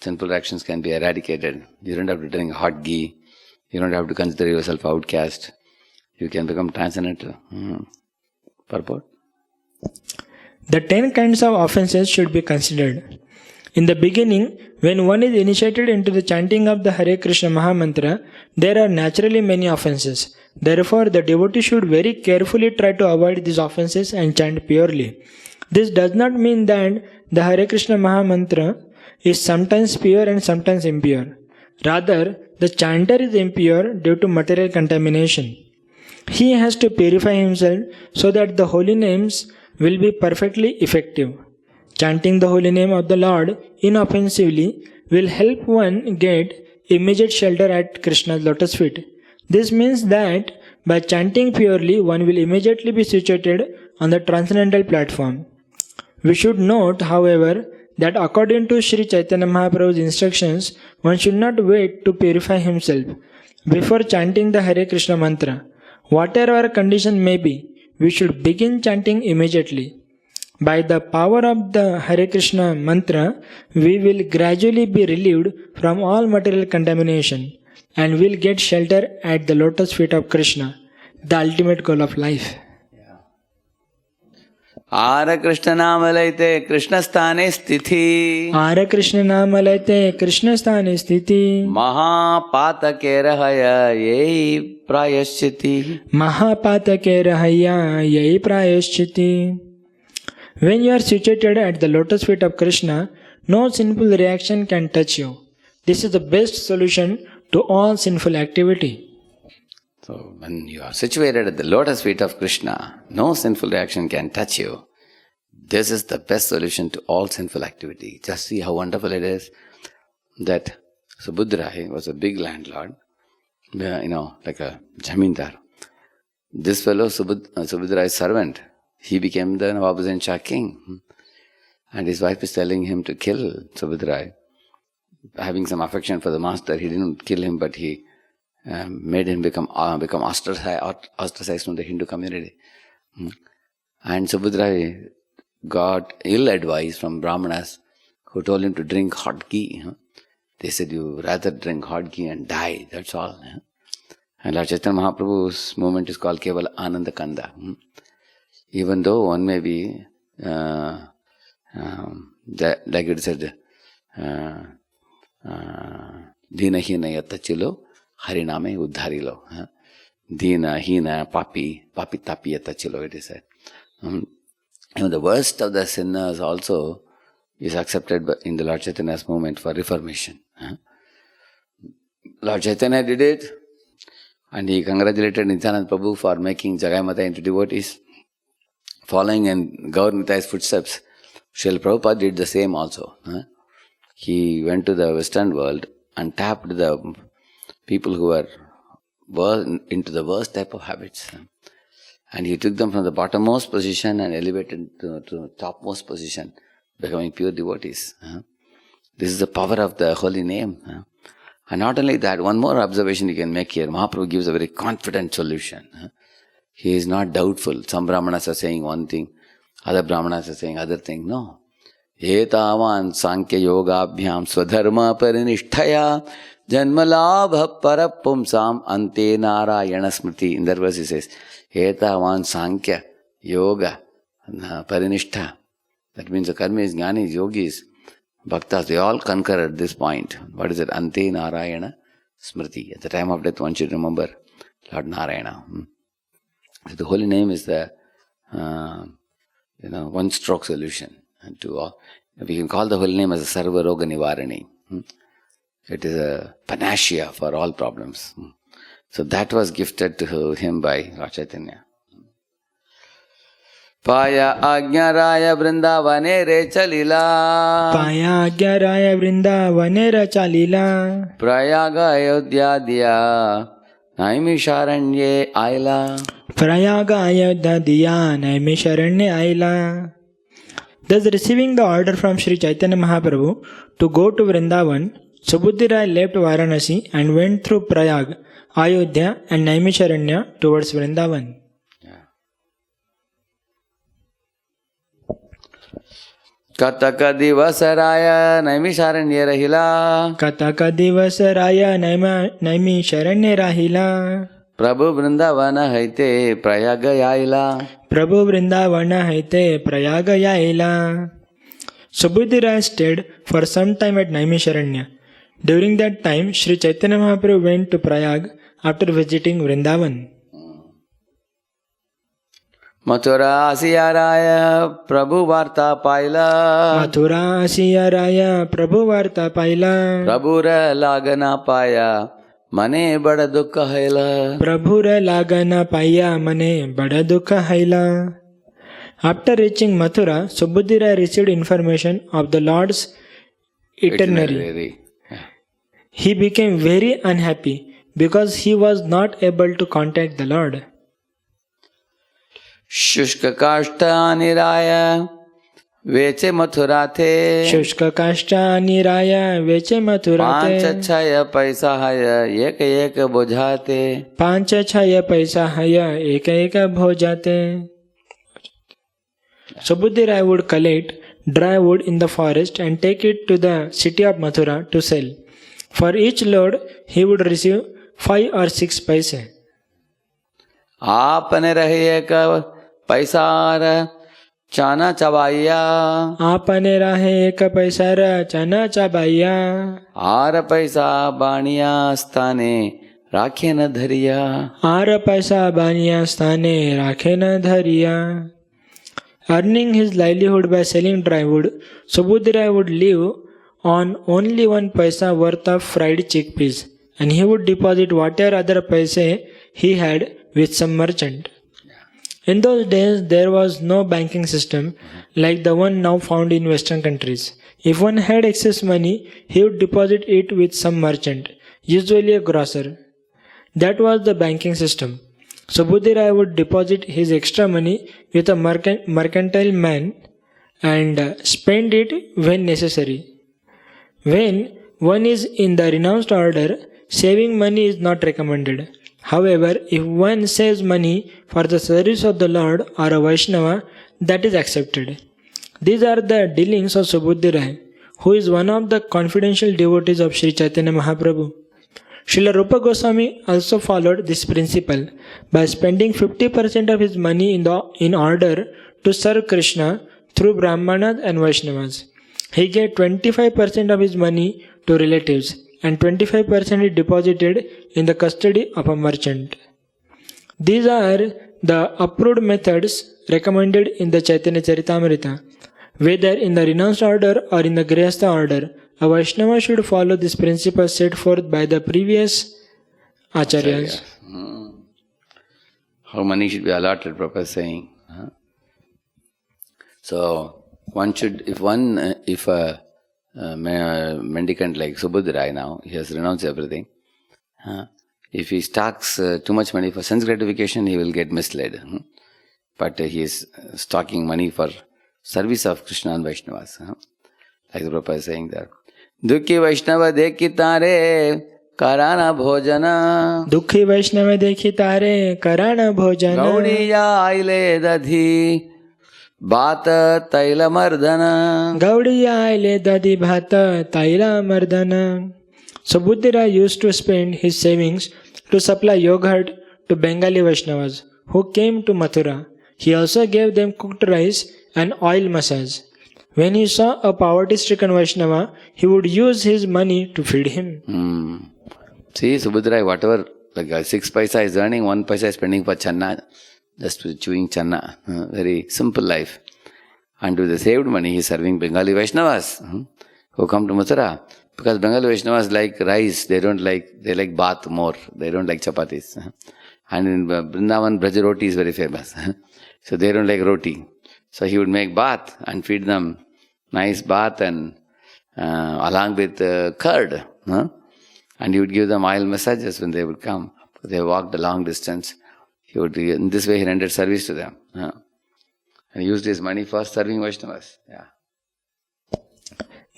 sinful reactions can be eradicated. You don't have to drink hot ghee. You don't have to consider yourself outcast. You can become transcendental. Purport? The 10 kinds of offenses should be considered. In the beginning, when one is initiated into the chanting of the Hare Krishna Mahamantra, there are naturally many offenses. Therefore, the devotee should very carefully try to avoid these offenses and chant purely. This does not mean that the Hare Krishna Mahamantra is sometimes pure and sometimes impure. Rather, the chanter is impure due to material contamination. He has to purify himself so that the holy names will be perfectly effective. Chanting the holy name of the Lord inoffensively will help one get immediate shelter at Krishna's lotus feet. This means that by chanting purely, one will immediately be situated on the transcendental platform. We should note, however, that according to Sri Chaitanya Mahaprabhu's instructions, one should not wait to purify himself before chanting the Hare Krishna mantra. Whatever our condition may be, we should begin chanting immediately. By the power of the Hare Krishna mantra, we will gradually be relieved from all material contamination and will get shelter at the lotus feet of Krishna, the ultimate goal of life. Hare Krishna nama laite Krishna sthane sthiti Hare Krishna nama laite Krishna sthane sthiti Mahapatake rahaya yei prayashchiti Mahapatake rahaya yei prayashchiti. When you are situated at the lotus feet of Krishna, no sinful reaction can touch you. This is the best solution to all sinful activity. So when you are situated at the lotus feet of Krishna, no sinful reaction can touch you. This is the best solution to all sinful activity. Just see how wonderful it is that Subudra was a big landlord, like a jamindar. This fellow, Subudra's servant, he became the Nawab Hussain Shah king. And his wife is telling him to kill Subudra. Having some affection for the master, he didn't kill him, but he made him become ostracized from the Hindu community. And Subudra got ill advice from Brahmanas who told him to drink hot ghee. They said, you rather drink hot ghee and die, that's all. And Lord Chaitanya Mahaprabhu's movement is called Keval Ananda Kanda. Even though one may be, like it said, Dina Hina Yatachilo, Hariname Uddharilo. Dina Hina Papi Tapi Yatachilo, it is said. Even the worst of the sinners also is accepted in the Lord Chaitanya's movement for reformation. Lord Chaitanya did it, and he congratulated Nityananda Prabhu for making Jagai Mata into devotees. Following in Gaur Nitai's footsteps, Srila Prabhupada did the same also. He went to the Western world and tapped the people who were into the worst type of habits. And he took them from the bottommost position and elevated to the topmost position, becoming pure devotees. This is the power of the holy name. And not only that, one more observation you can make here. Mahaprabhu gives a very confident solution. He is not doubtful. Some Brahmanas are saying one thing, other Brahmanas are saying other thing. No. Etavan Sankhya Yoga Abhyam Swadharma Parinishtaya Janmalabha Parapumsam Ante Narayana Smriti. In that verse he says, Etavan Sankhya Yoga Parinishtha. That means the karmis, jnanis, yogis, bhaktas, they all concur at this point. What is it? Ante Narayana Smriti. At the time of death, one should remember Lord Narayana. The holy name is the one-stroke solution to all. We can call the holy name as a Sarva Roga Nivarani. It is a panacea for all problems. So that was gifted to him by Lord Chaitanya. Paya Agnya Raya Vrindavane Re Chalila. Paya Agnya Raya Vrindavane Re Chalila. Prayaga Ayodhya Diya Naimisharanye Aila. Prayaga Ayodhya Diya Naimisharanye Aila. Thus, receiving the order from Sri Chaitanya Mahaprabhu to go to Vrindavan, Subudra left Varanasi and went through Prayag, Ayodhya and Naimisharanya towards Vrindavan. Kataka Divasaraya Naimisharanya Rahila. Kataka Divasaraya Naimisharanya Rahila. Prabhu Vrindavana Haite Prayaga Yaila. Prabhu Vrindavana Haite Prayaga Yaila. Subudra stayed for some time at Naimisharanya. During that time, Sri Chaitanya Mahaprabhu went to Prayag after visiting Vrindavan. Mathura Asiyaraya Prabhu Varta Paila. Mathura Asiyaraya Prabhu Varta Paila. Prabhura Lagana Paya Mane Bada Dukha Haila. Prabhura Lagana Paya Mane Bada Dukha Haila. After reaching Mathura, Subudra received information of the Lord's itinerary. He became very unhappy because he was not able to contact the Lord. Shushka Kashta Niraya Veche Mathurate. Shushka Kashta Niraya Veche Mathurate. Pancha Chaya Paisa Haya Eka Eka Bhojate. Pancha Chaya Paisa Haya Eka Eka Bhojate. Subudra would collect dry wood in the forest and take it to the city of Mathura to sell. For each load, he would receive 5 or 6 paise. Aapane rahe ka paisara chana chabaiya. Aapane rahe ka paisara chana chabaiya. Aara paisa baniya sthane rakhe na dhariya. Aara paisa baniya sthane rakhe na dhariya. Earning his livelihood by selling dry wood, Subudra would live on only 1 paisa worth of fried chickpeas, and he would deposit whatever other paise he had with some merchant. In those days, there was no banking system like the one now found in Western countries. If one had excess money, he would deposit it with some merchant, usually a grocer. That was the banking system. So Buddhi Rai would deposit his extra money with a mercantile man and spend it when necessary. When one is in the renounced order, saving money is not recommended. However, if one saves money for the service of the Lord or a Vaishnava, that is accepted. These are the dealings of Subudhi Rai, who is one of the confidential devotees of Sri Chaitanya Mahaprabhu. Srila Rupa Goswami also followed this principle by spending 50% of his money in order to serve Krishna through Brahmanas and Vaishnavas. He gave 25% of his money to relatives and 25% he deposited in the custody of a merchant. These are the approved methods recommended in the Chaitanya Charitamrita. Whether in the renounced order or in the Grihastha order, a Vaishnava should follow this principle set forth by the previous Acharyas. How money should be allotted, Prabhupada is saying. So, one should, if a mendicant like Subudhi Rai now, he has renounced everything. If he stocks too much money for sense gratification, he will get misled. But he is stocking money for service of Krishna and Vaishnavas. Like the Prabhupada is saying there. Dukhi Vaishnava dekhi tare karana bhojana. Dukhi Vaishnava dekhi tare karana bhojana. Gaudiya aile dadhi bhata taila mardana. Gaudiya aile dadhi bhata taila mardana. So Buddhi Rai used to spend his savings to supply yogurt to Bengali Vaishnavas who came to Mathura. He also gave them cooked rice and oil massage. When he saw a poverty-stricken Vaishnava, he would use his money to feed him. See, Subudhi Rai, whatever, like 6 paisa is earning, 1 paisa is spending for channa, just chewing channa. Very simple life. And with the saved money, he is serving Bengali Vaishnavas who come to Mathura. Because Bengali Vaishnavas like rice, they like bath more, they don't like chapatis. And in Vrindavan, Braja roti is very famous. So they don't like roti. So he would make bath and feed them nice bath and along with curd. And he would give them oil massages when they would come. They walked a long distance. He would, in this way he rendered service to them. And he used his money for serving Vaishnavas. Yeah.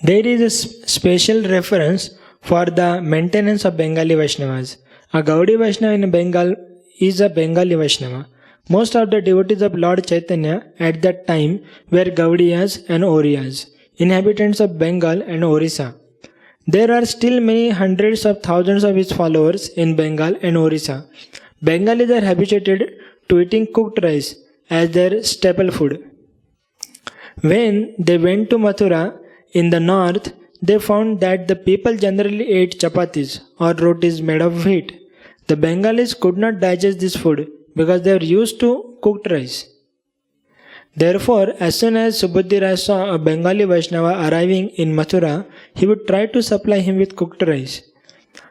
There is a special reference for the maintenance of Bengali Vaishnavas. A Gaudi Vaishnava in Bengal is a Bengali Vaishnava. Most of the devotees of Lord Chaitanya at that time were Gaudiyas and Oriyas, inhabitants of Bengal and Orissa. There are still many hundreds of thousands of his followers in Bengal and Orissa. Bengalis are habituated to eating cooked rice as their staple food. When they went to Mathura in the north, they found that the people generally ate chapatis or rotis made of wheat. The Bengalis could not digest this food because they were used to cooked rice. Therefore, as soon as Subudhi Rai saw a Bengali Vaishnava arriving in Mathura, he would try to supply him with cooked rice.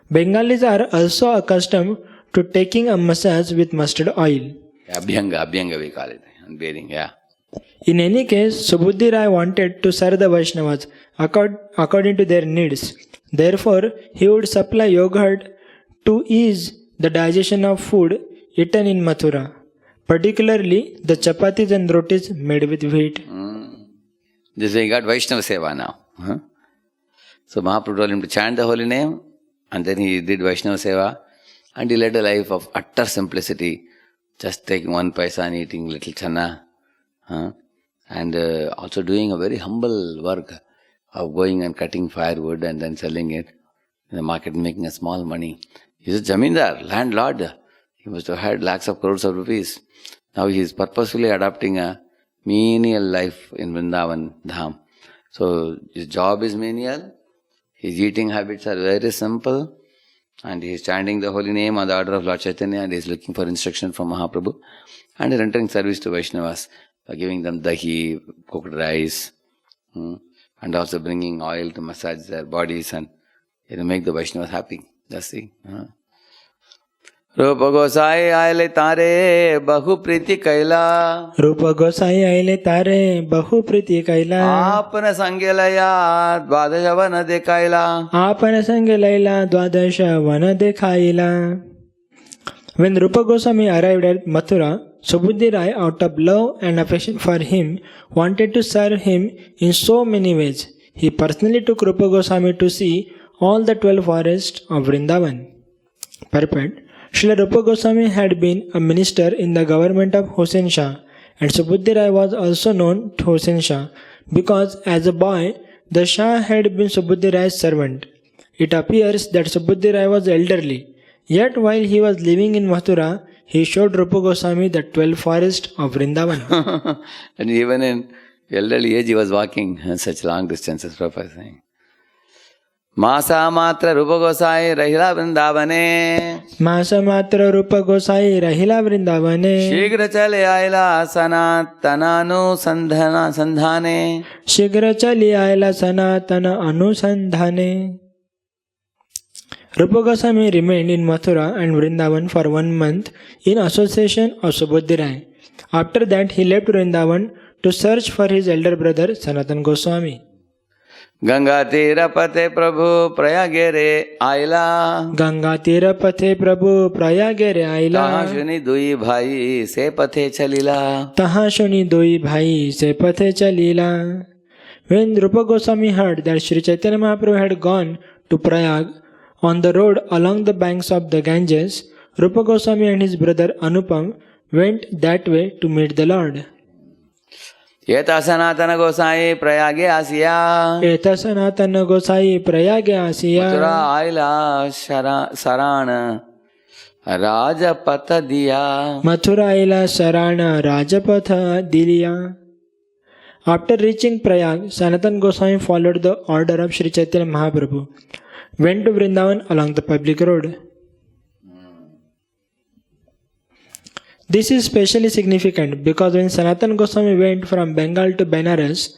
Bengalis are also accustomed to taking a massage with mustard oil. Abhyanga we call it, and bathing, yeah. In any case, Subudhi Rai wanted to serve the Vaishnavas according to their needs. Therefore, he would supply yogurt to ease the digestion of food eaten in Mathura, particularly the chapatis and rotis made with wheat. This way he got Vaishnava Seva now. So Mahaprabhu told him to chant the holy name, and then he did Vaishnava Seva, and he led a life of utter simplicity, just taking 1 paisa and eating little channa, and also doing a very humble work of going and cutting firewood and then selling it in the market, making a small money. He's a Jamindar, landlord. He must have had lakhs of crores of rupees. Now he is purposefully adopting a menial life in Vrindavan Dham. So his job is menial, his eating habits are very simple, and he is chanting the holy name on the order of Lord Chaitanya, and he is looking for instruction from Mahaprabhu, and rendering service to Vaishnavas by giving them dahi, cooked rice, and also bringing oil to massage their bodies and make the Vaishnavas happy. That's the. रूप गोसाई आयले तारे बहु प्रीति कैला रूप गोसाई आईले तारे बहु प्रीती कैला आपन संगेलया द्वादश वन देखायला आपण संग लैला द्वादश one देखाईला. When Rupa Goswami arrived at Mathura, Subudhi Rai, out of love and affection for him, wanted to serve him in so many ways. He personally took Rupa Goswami to see all the 12 forests of Vrindavan. Purport: Srila Rupa Goswami had been a minister in the government of Hossein Shah, and Subudhi Rai was also known to Hossein Shah because as a boy the Shah had been Subudhi Rai's servant. It appears that Subudhi Rai was elderly. Yet while he was living in Mathura, he showed Rupa Goswami the 12 forests of Vrindavan. And even in elderly age he was walking such long distances, Prabhupada is saying. Masa matra Rupa Gosai rahila vrindavane Masa matra Rupa Gosai rahila Vrindavane Shigra chale aila sanatananu sandhane Shigra chali aila sanatana anusandhane. Rupa Goswami remained in Mathura and Vrindavan for 1 month in association of Subudhi Rai. After that, he left Vrindavan to search for his elder brother Sanatan Goswami. Ganga tira pate Prabhu prayage re aila Ganga tira pathe Prabhu prayage re aila Tahashuni dui bhai se pathe chalila. Taha shuni doi bhai se pathe chalila. When Rupa Goswami heard that Sri Chaitanya Mahaprabhu had gone to Prayag on the road along the banks of the Ganges, Rupa Goswami and his brother Anupam went that way to meet the Lord. Yeta sanatana gosai prayage asiya Eta Sanatana Gosai Prayage Asiya Mathura aila sarana rajapata diya. Mathura ila Sarana Rajapatha Diliya. After reaching Prayag, Sanatan Goswami followed the order of Sri Chaitanya Mahaprabhu, went to Vrindavan along the public road. This is especially significant because when Sanatan Goswami went from Bengal to Benares,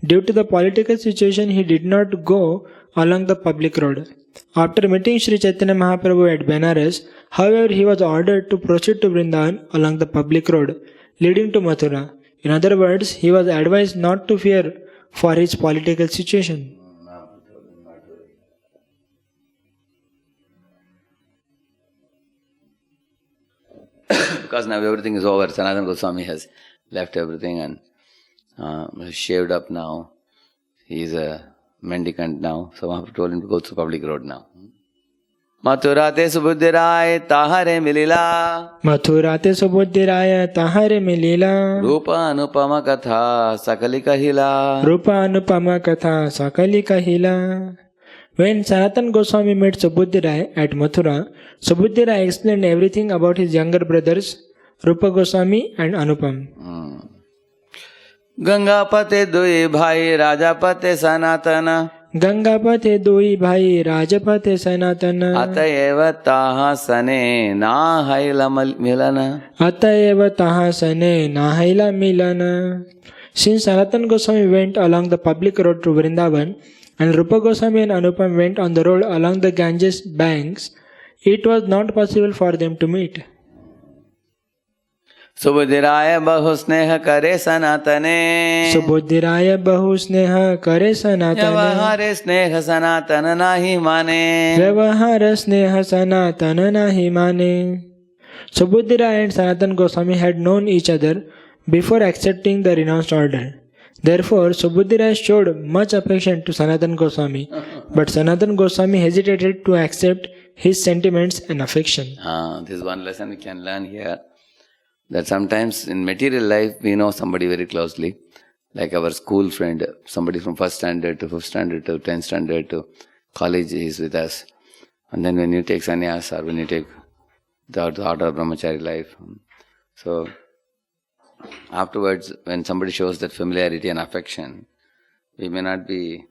due to the political situation he did not go along the public road. After meeting Sri Chaitanya Mahaprabhu at Benares, however, he was ordered to proceed to Vrindavan along the public road leading to Mathura. In other words, he was advised not to fear for his political situation. Because now everything is over. Sanatana Goswami has left everything and shaved up now. He is a mendicant now. So I have told him to go to public road now. Mathurate Subudhi Rai tahare milila Mathurate Subudhi Raya Tahare Milila Rupa anupama katha sakali kahila. Rupa Anupama Katha Sakali Kahila. When Sanatan Goswami met Subudhi Rai at Mathura, Subudhi Rai explained everything about his younger brothers Rupa Goswami and Anupam. Gangapate dui bhai rajapate sanatana Gangapate doi bhai Rajapate Sanatana atayeva taha sane nahaila milana. Atayeva Taha Sane Nahaila Milana. Since Sanatan Goswami went along the public road to Vrindavan and Rupa Goswami and Anupam went on the road along the Ganges banks, it was not possible for them to meet. Subudhi Raya bahu sneha kare sanatane Subudhi Raya bahu sneha kare sanatane Vyavahare sneha sanatana nahi mane. Vyavahara sneha sanatana nahi mane. Subudhi Raya and Sanatan Goswami had known each other before accepting the renounced order. Therefore, Subudhi Rai showed much affection to Sanatan Goswami, but Sanatan Goswami hesitated to accept his sentiments and affection. This is one lesson we can learn here. That sometimes in material life we know somebody very closely, like our school friend, somebody from 1st standard to 5th standard to 10th standard to college is with us. And then when you take sannyas or when you take the order of brahmachari life, so afterwards when somebody shows that familiarity and affection, we may not be,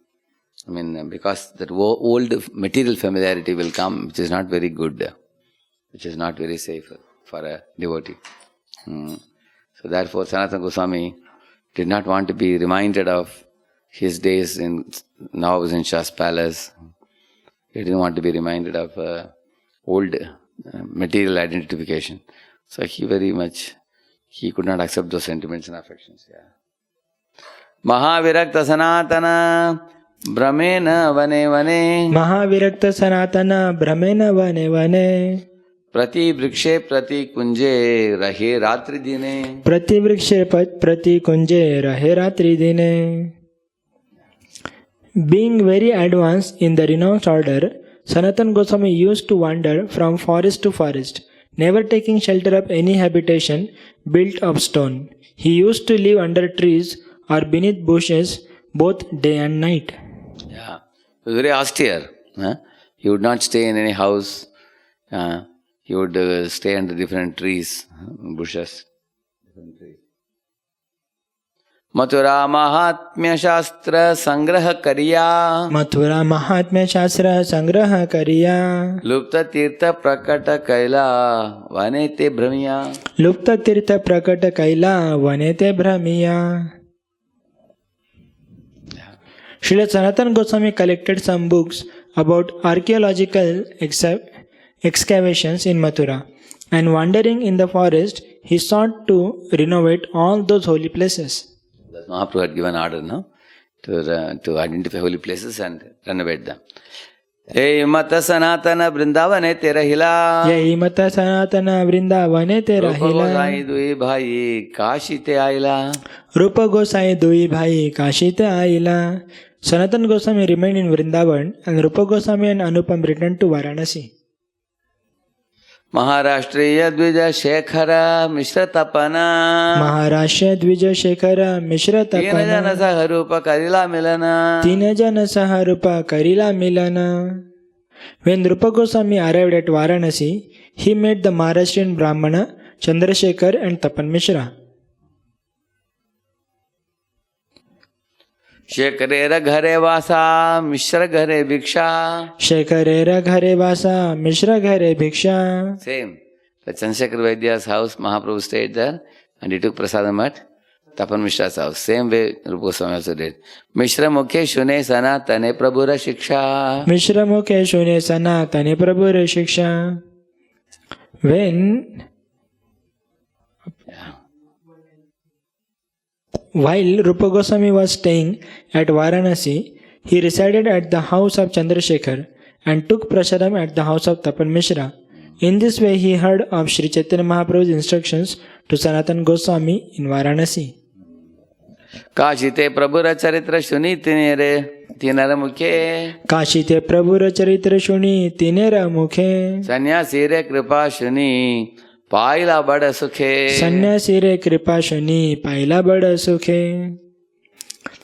because that old material familiarity will come, which is not very good, which is not very safe for a devotee. So therefore Sanatana Goswami did not want to be reminded of his days in Shah's palace. He didn't want to be reminded of old material identification. So he could not accept those sentiments and affections. Yeah. Mahavirakta Sanatana Brahmena Vane Vane Mahavirakta Sanatana Brahmena Vane Vane Prati Vrikshe Prati Kunje Rahe Ratri Dine. Prati Vrikshe Prati Kunje Rahe Ratri Dine. Being very advanced in the renounced order, Sanatana Goswami used to wander from forest to forest, never taking shelter of any habitation built of stone. He used to live under trees or beneath bushes both day and night. Yeah, he was very austere. He would not stay in any house. He would stay under different trees, bushes. Different trees. Mathura Mahatmya Shastra Sangraha Kariya. Mathura Mahatmya Shastra Sangraha Kariya. Lupta Tirtha Prakata Kaila Vanete Brahmiya. Lupta Tirtha Prakata Kaila Vanete Brahmiya. Srila Sanatana Goswami collected some books about archaeological excavations in Mathura, and wandering in the forest, he sought to renovate all those holy places. Mahaprabhu had given order, no? To identify holy places and renovate them. Hey Mata Sanatana Vrindavane Tera Hila. Yai Mata Sanatana Vrindavane Tera Rupa Gosai Dui Bhai Kashi Te Aila. Rupa Gosai Dui Bhai Kashi Te Aila. Sanatana Goswami remained in Vrindavan and Rupa Goswami and Anupam returned to Varanasi. Maharashtriya Dvija Shekhara Mishra Tapana. Maharashtra Dvija Shekhara Mishra Tapana. Tina Jana Saharupa Karila Milana. Tina Jana Saharupa Karila Milana. When Rupa Goswami arrived at Varanasi, he met the Maharashtrian Brahmana Chandrasekhar and Tapan Mishra. Shekharera Ghare Vasa Mishra Ghare Bhiksha. Shekharera Ghare Vasa Mishra Ghare Bhiksha. Same. The Chandrasekhar Vaidya's house, Mahaprabhu stayed there and he took prasadam at Tapan Mishra's house. Same way Rupa Goswami also did. Mishra Mukhe Shune Sanatane Prabhura Shiksha. Mishra Mukhe Shune Sanatane Prabhura Shiksha. While Rupa Goswami was staying at Varanasi, he resided at the house of Chandrasekhar and took prasadam at the house of Tapan Mishra. In this way, he heard of Sri Chaitanya Mahaprabhu's instructions to Sanatana Goswami in Varanasi. Kashite Prabhura Charitra Shuni Tinara Mukhe. Kashite Prabhura Charitra Shuni Tinara Mukhe. Sanyasire Kripa Shuni Paila Bada Sukhe. Sanyasire Kripa Shuni Paila Bada Sukhe.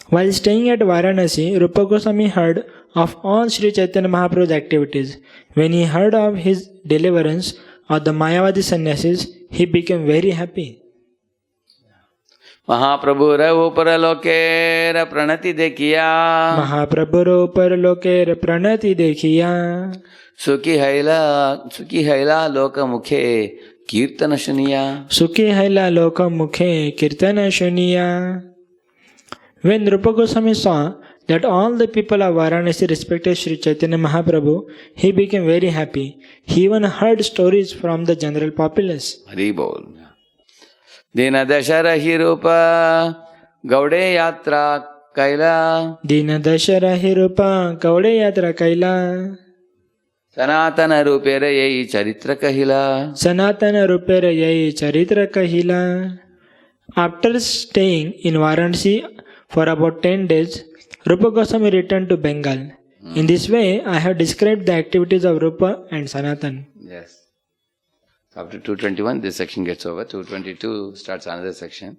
While staying at Varanasi, Rupa Goswami heard of all Sri Chaitanya Mahaprabhu's activities. When he heard of his deliverance of the Mayavadi sannyasis, he became very happy. Mahaprabhu Ravu Paralokera Pranati Dekhiya. Mahaprabhu Paralokera Pranati Dekhiya. Sukhi Haila Loka Mukhe Kirtana Shuniya. Sukhi Haila Loka Mukhe Kirtana Shuniya. When Rupa Goswami saw that all the people of Varanasi respected Sri Chaitanya Mahaprabhu, he became very happy. He even heard stories from the general populace. Hari Bol. Dina Dashara Hirupa Gaude Yatra Kaila. Dina Dashara Hirupa Gaude Yatra Kaila. Sanatana Rupera Yai Charitra Kahila. Sanatana Rupera Yai Charitra Kahila. After staying in Varanasi for about 10 days, Rupa Goswami returned to Bengal. In this way, I have described the activities of Rupa and Sanatan. Yes. After 221, this section gets over. 222 starts another section.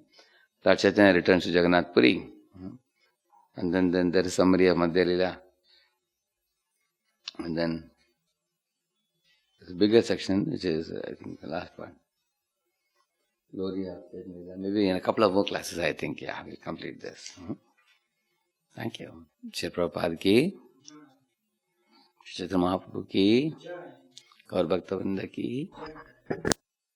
Lord Chaitanya returns to Jagannath Puri. And then there is summary of Madhya Lila. And then there's a bigger section, which is, I think, the last part. Glory of Chaitanya Lila. Maybe in a couple of more classes, I think, we'll complete this. Thank you. Shri Prabhupada ki, Shri Chaitanya Mahaprabhu ki, Gaur Bhakta Vrinda ki.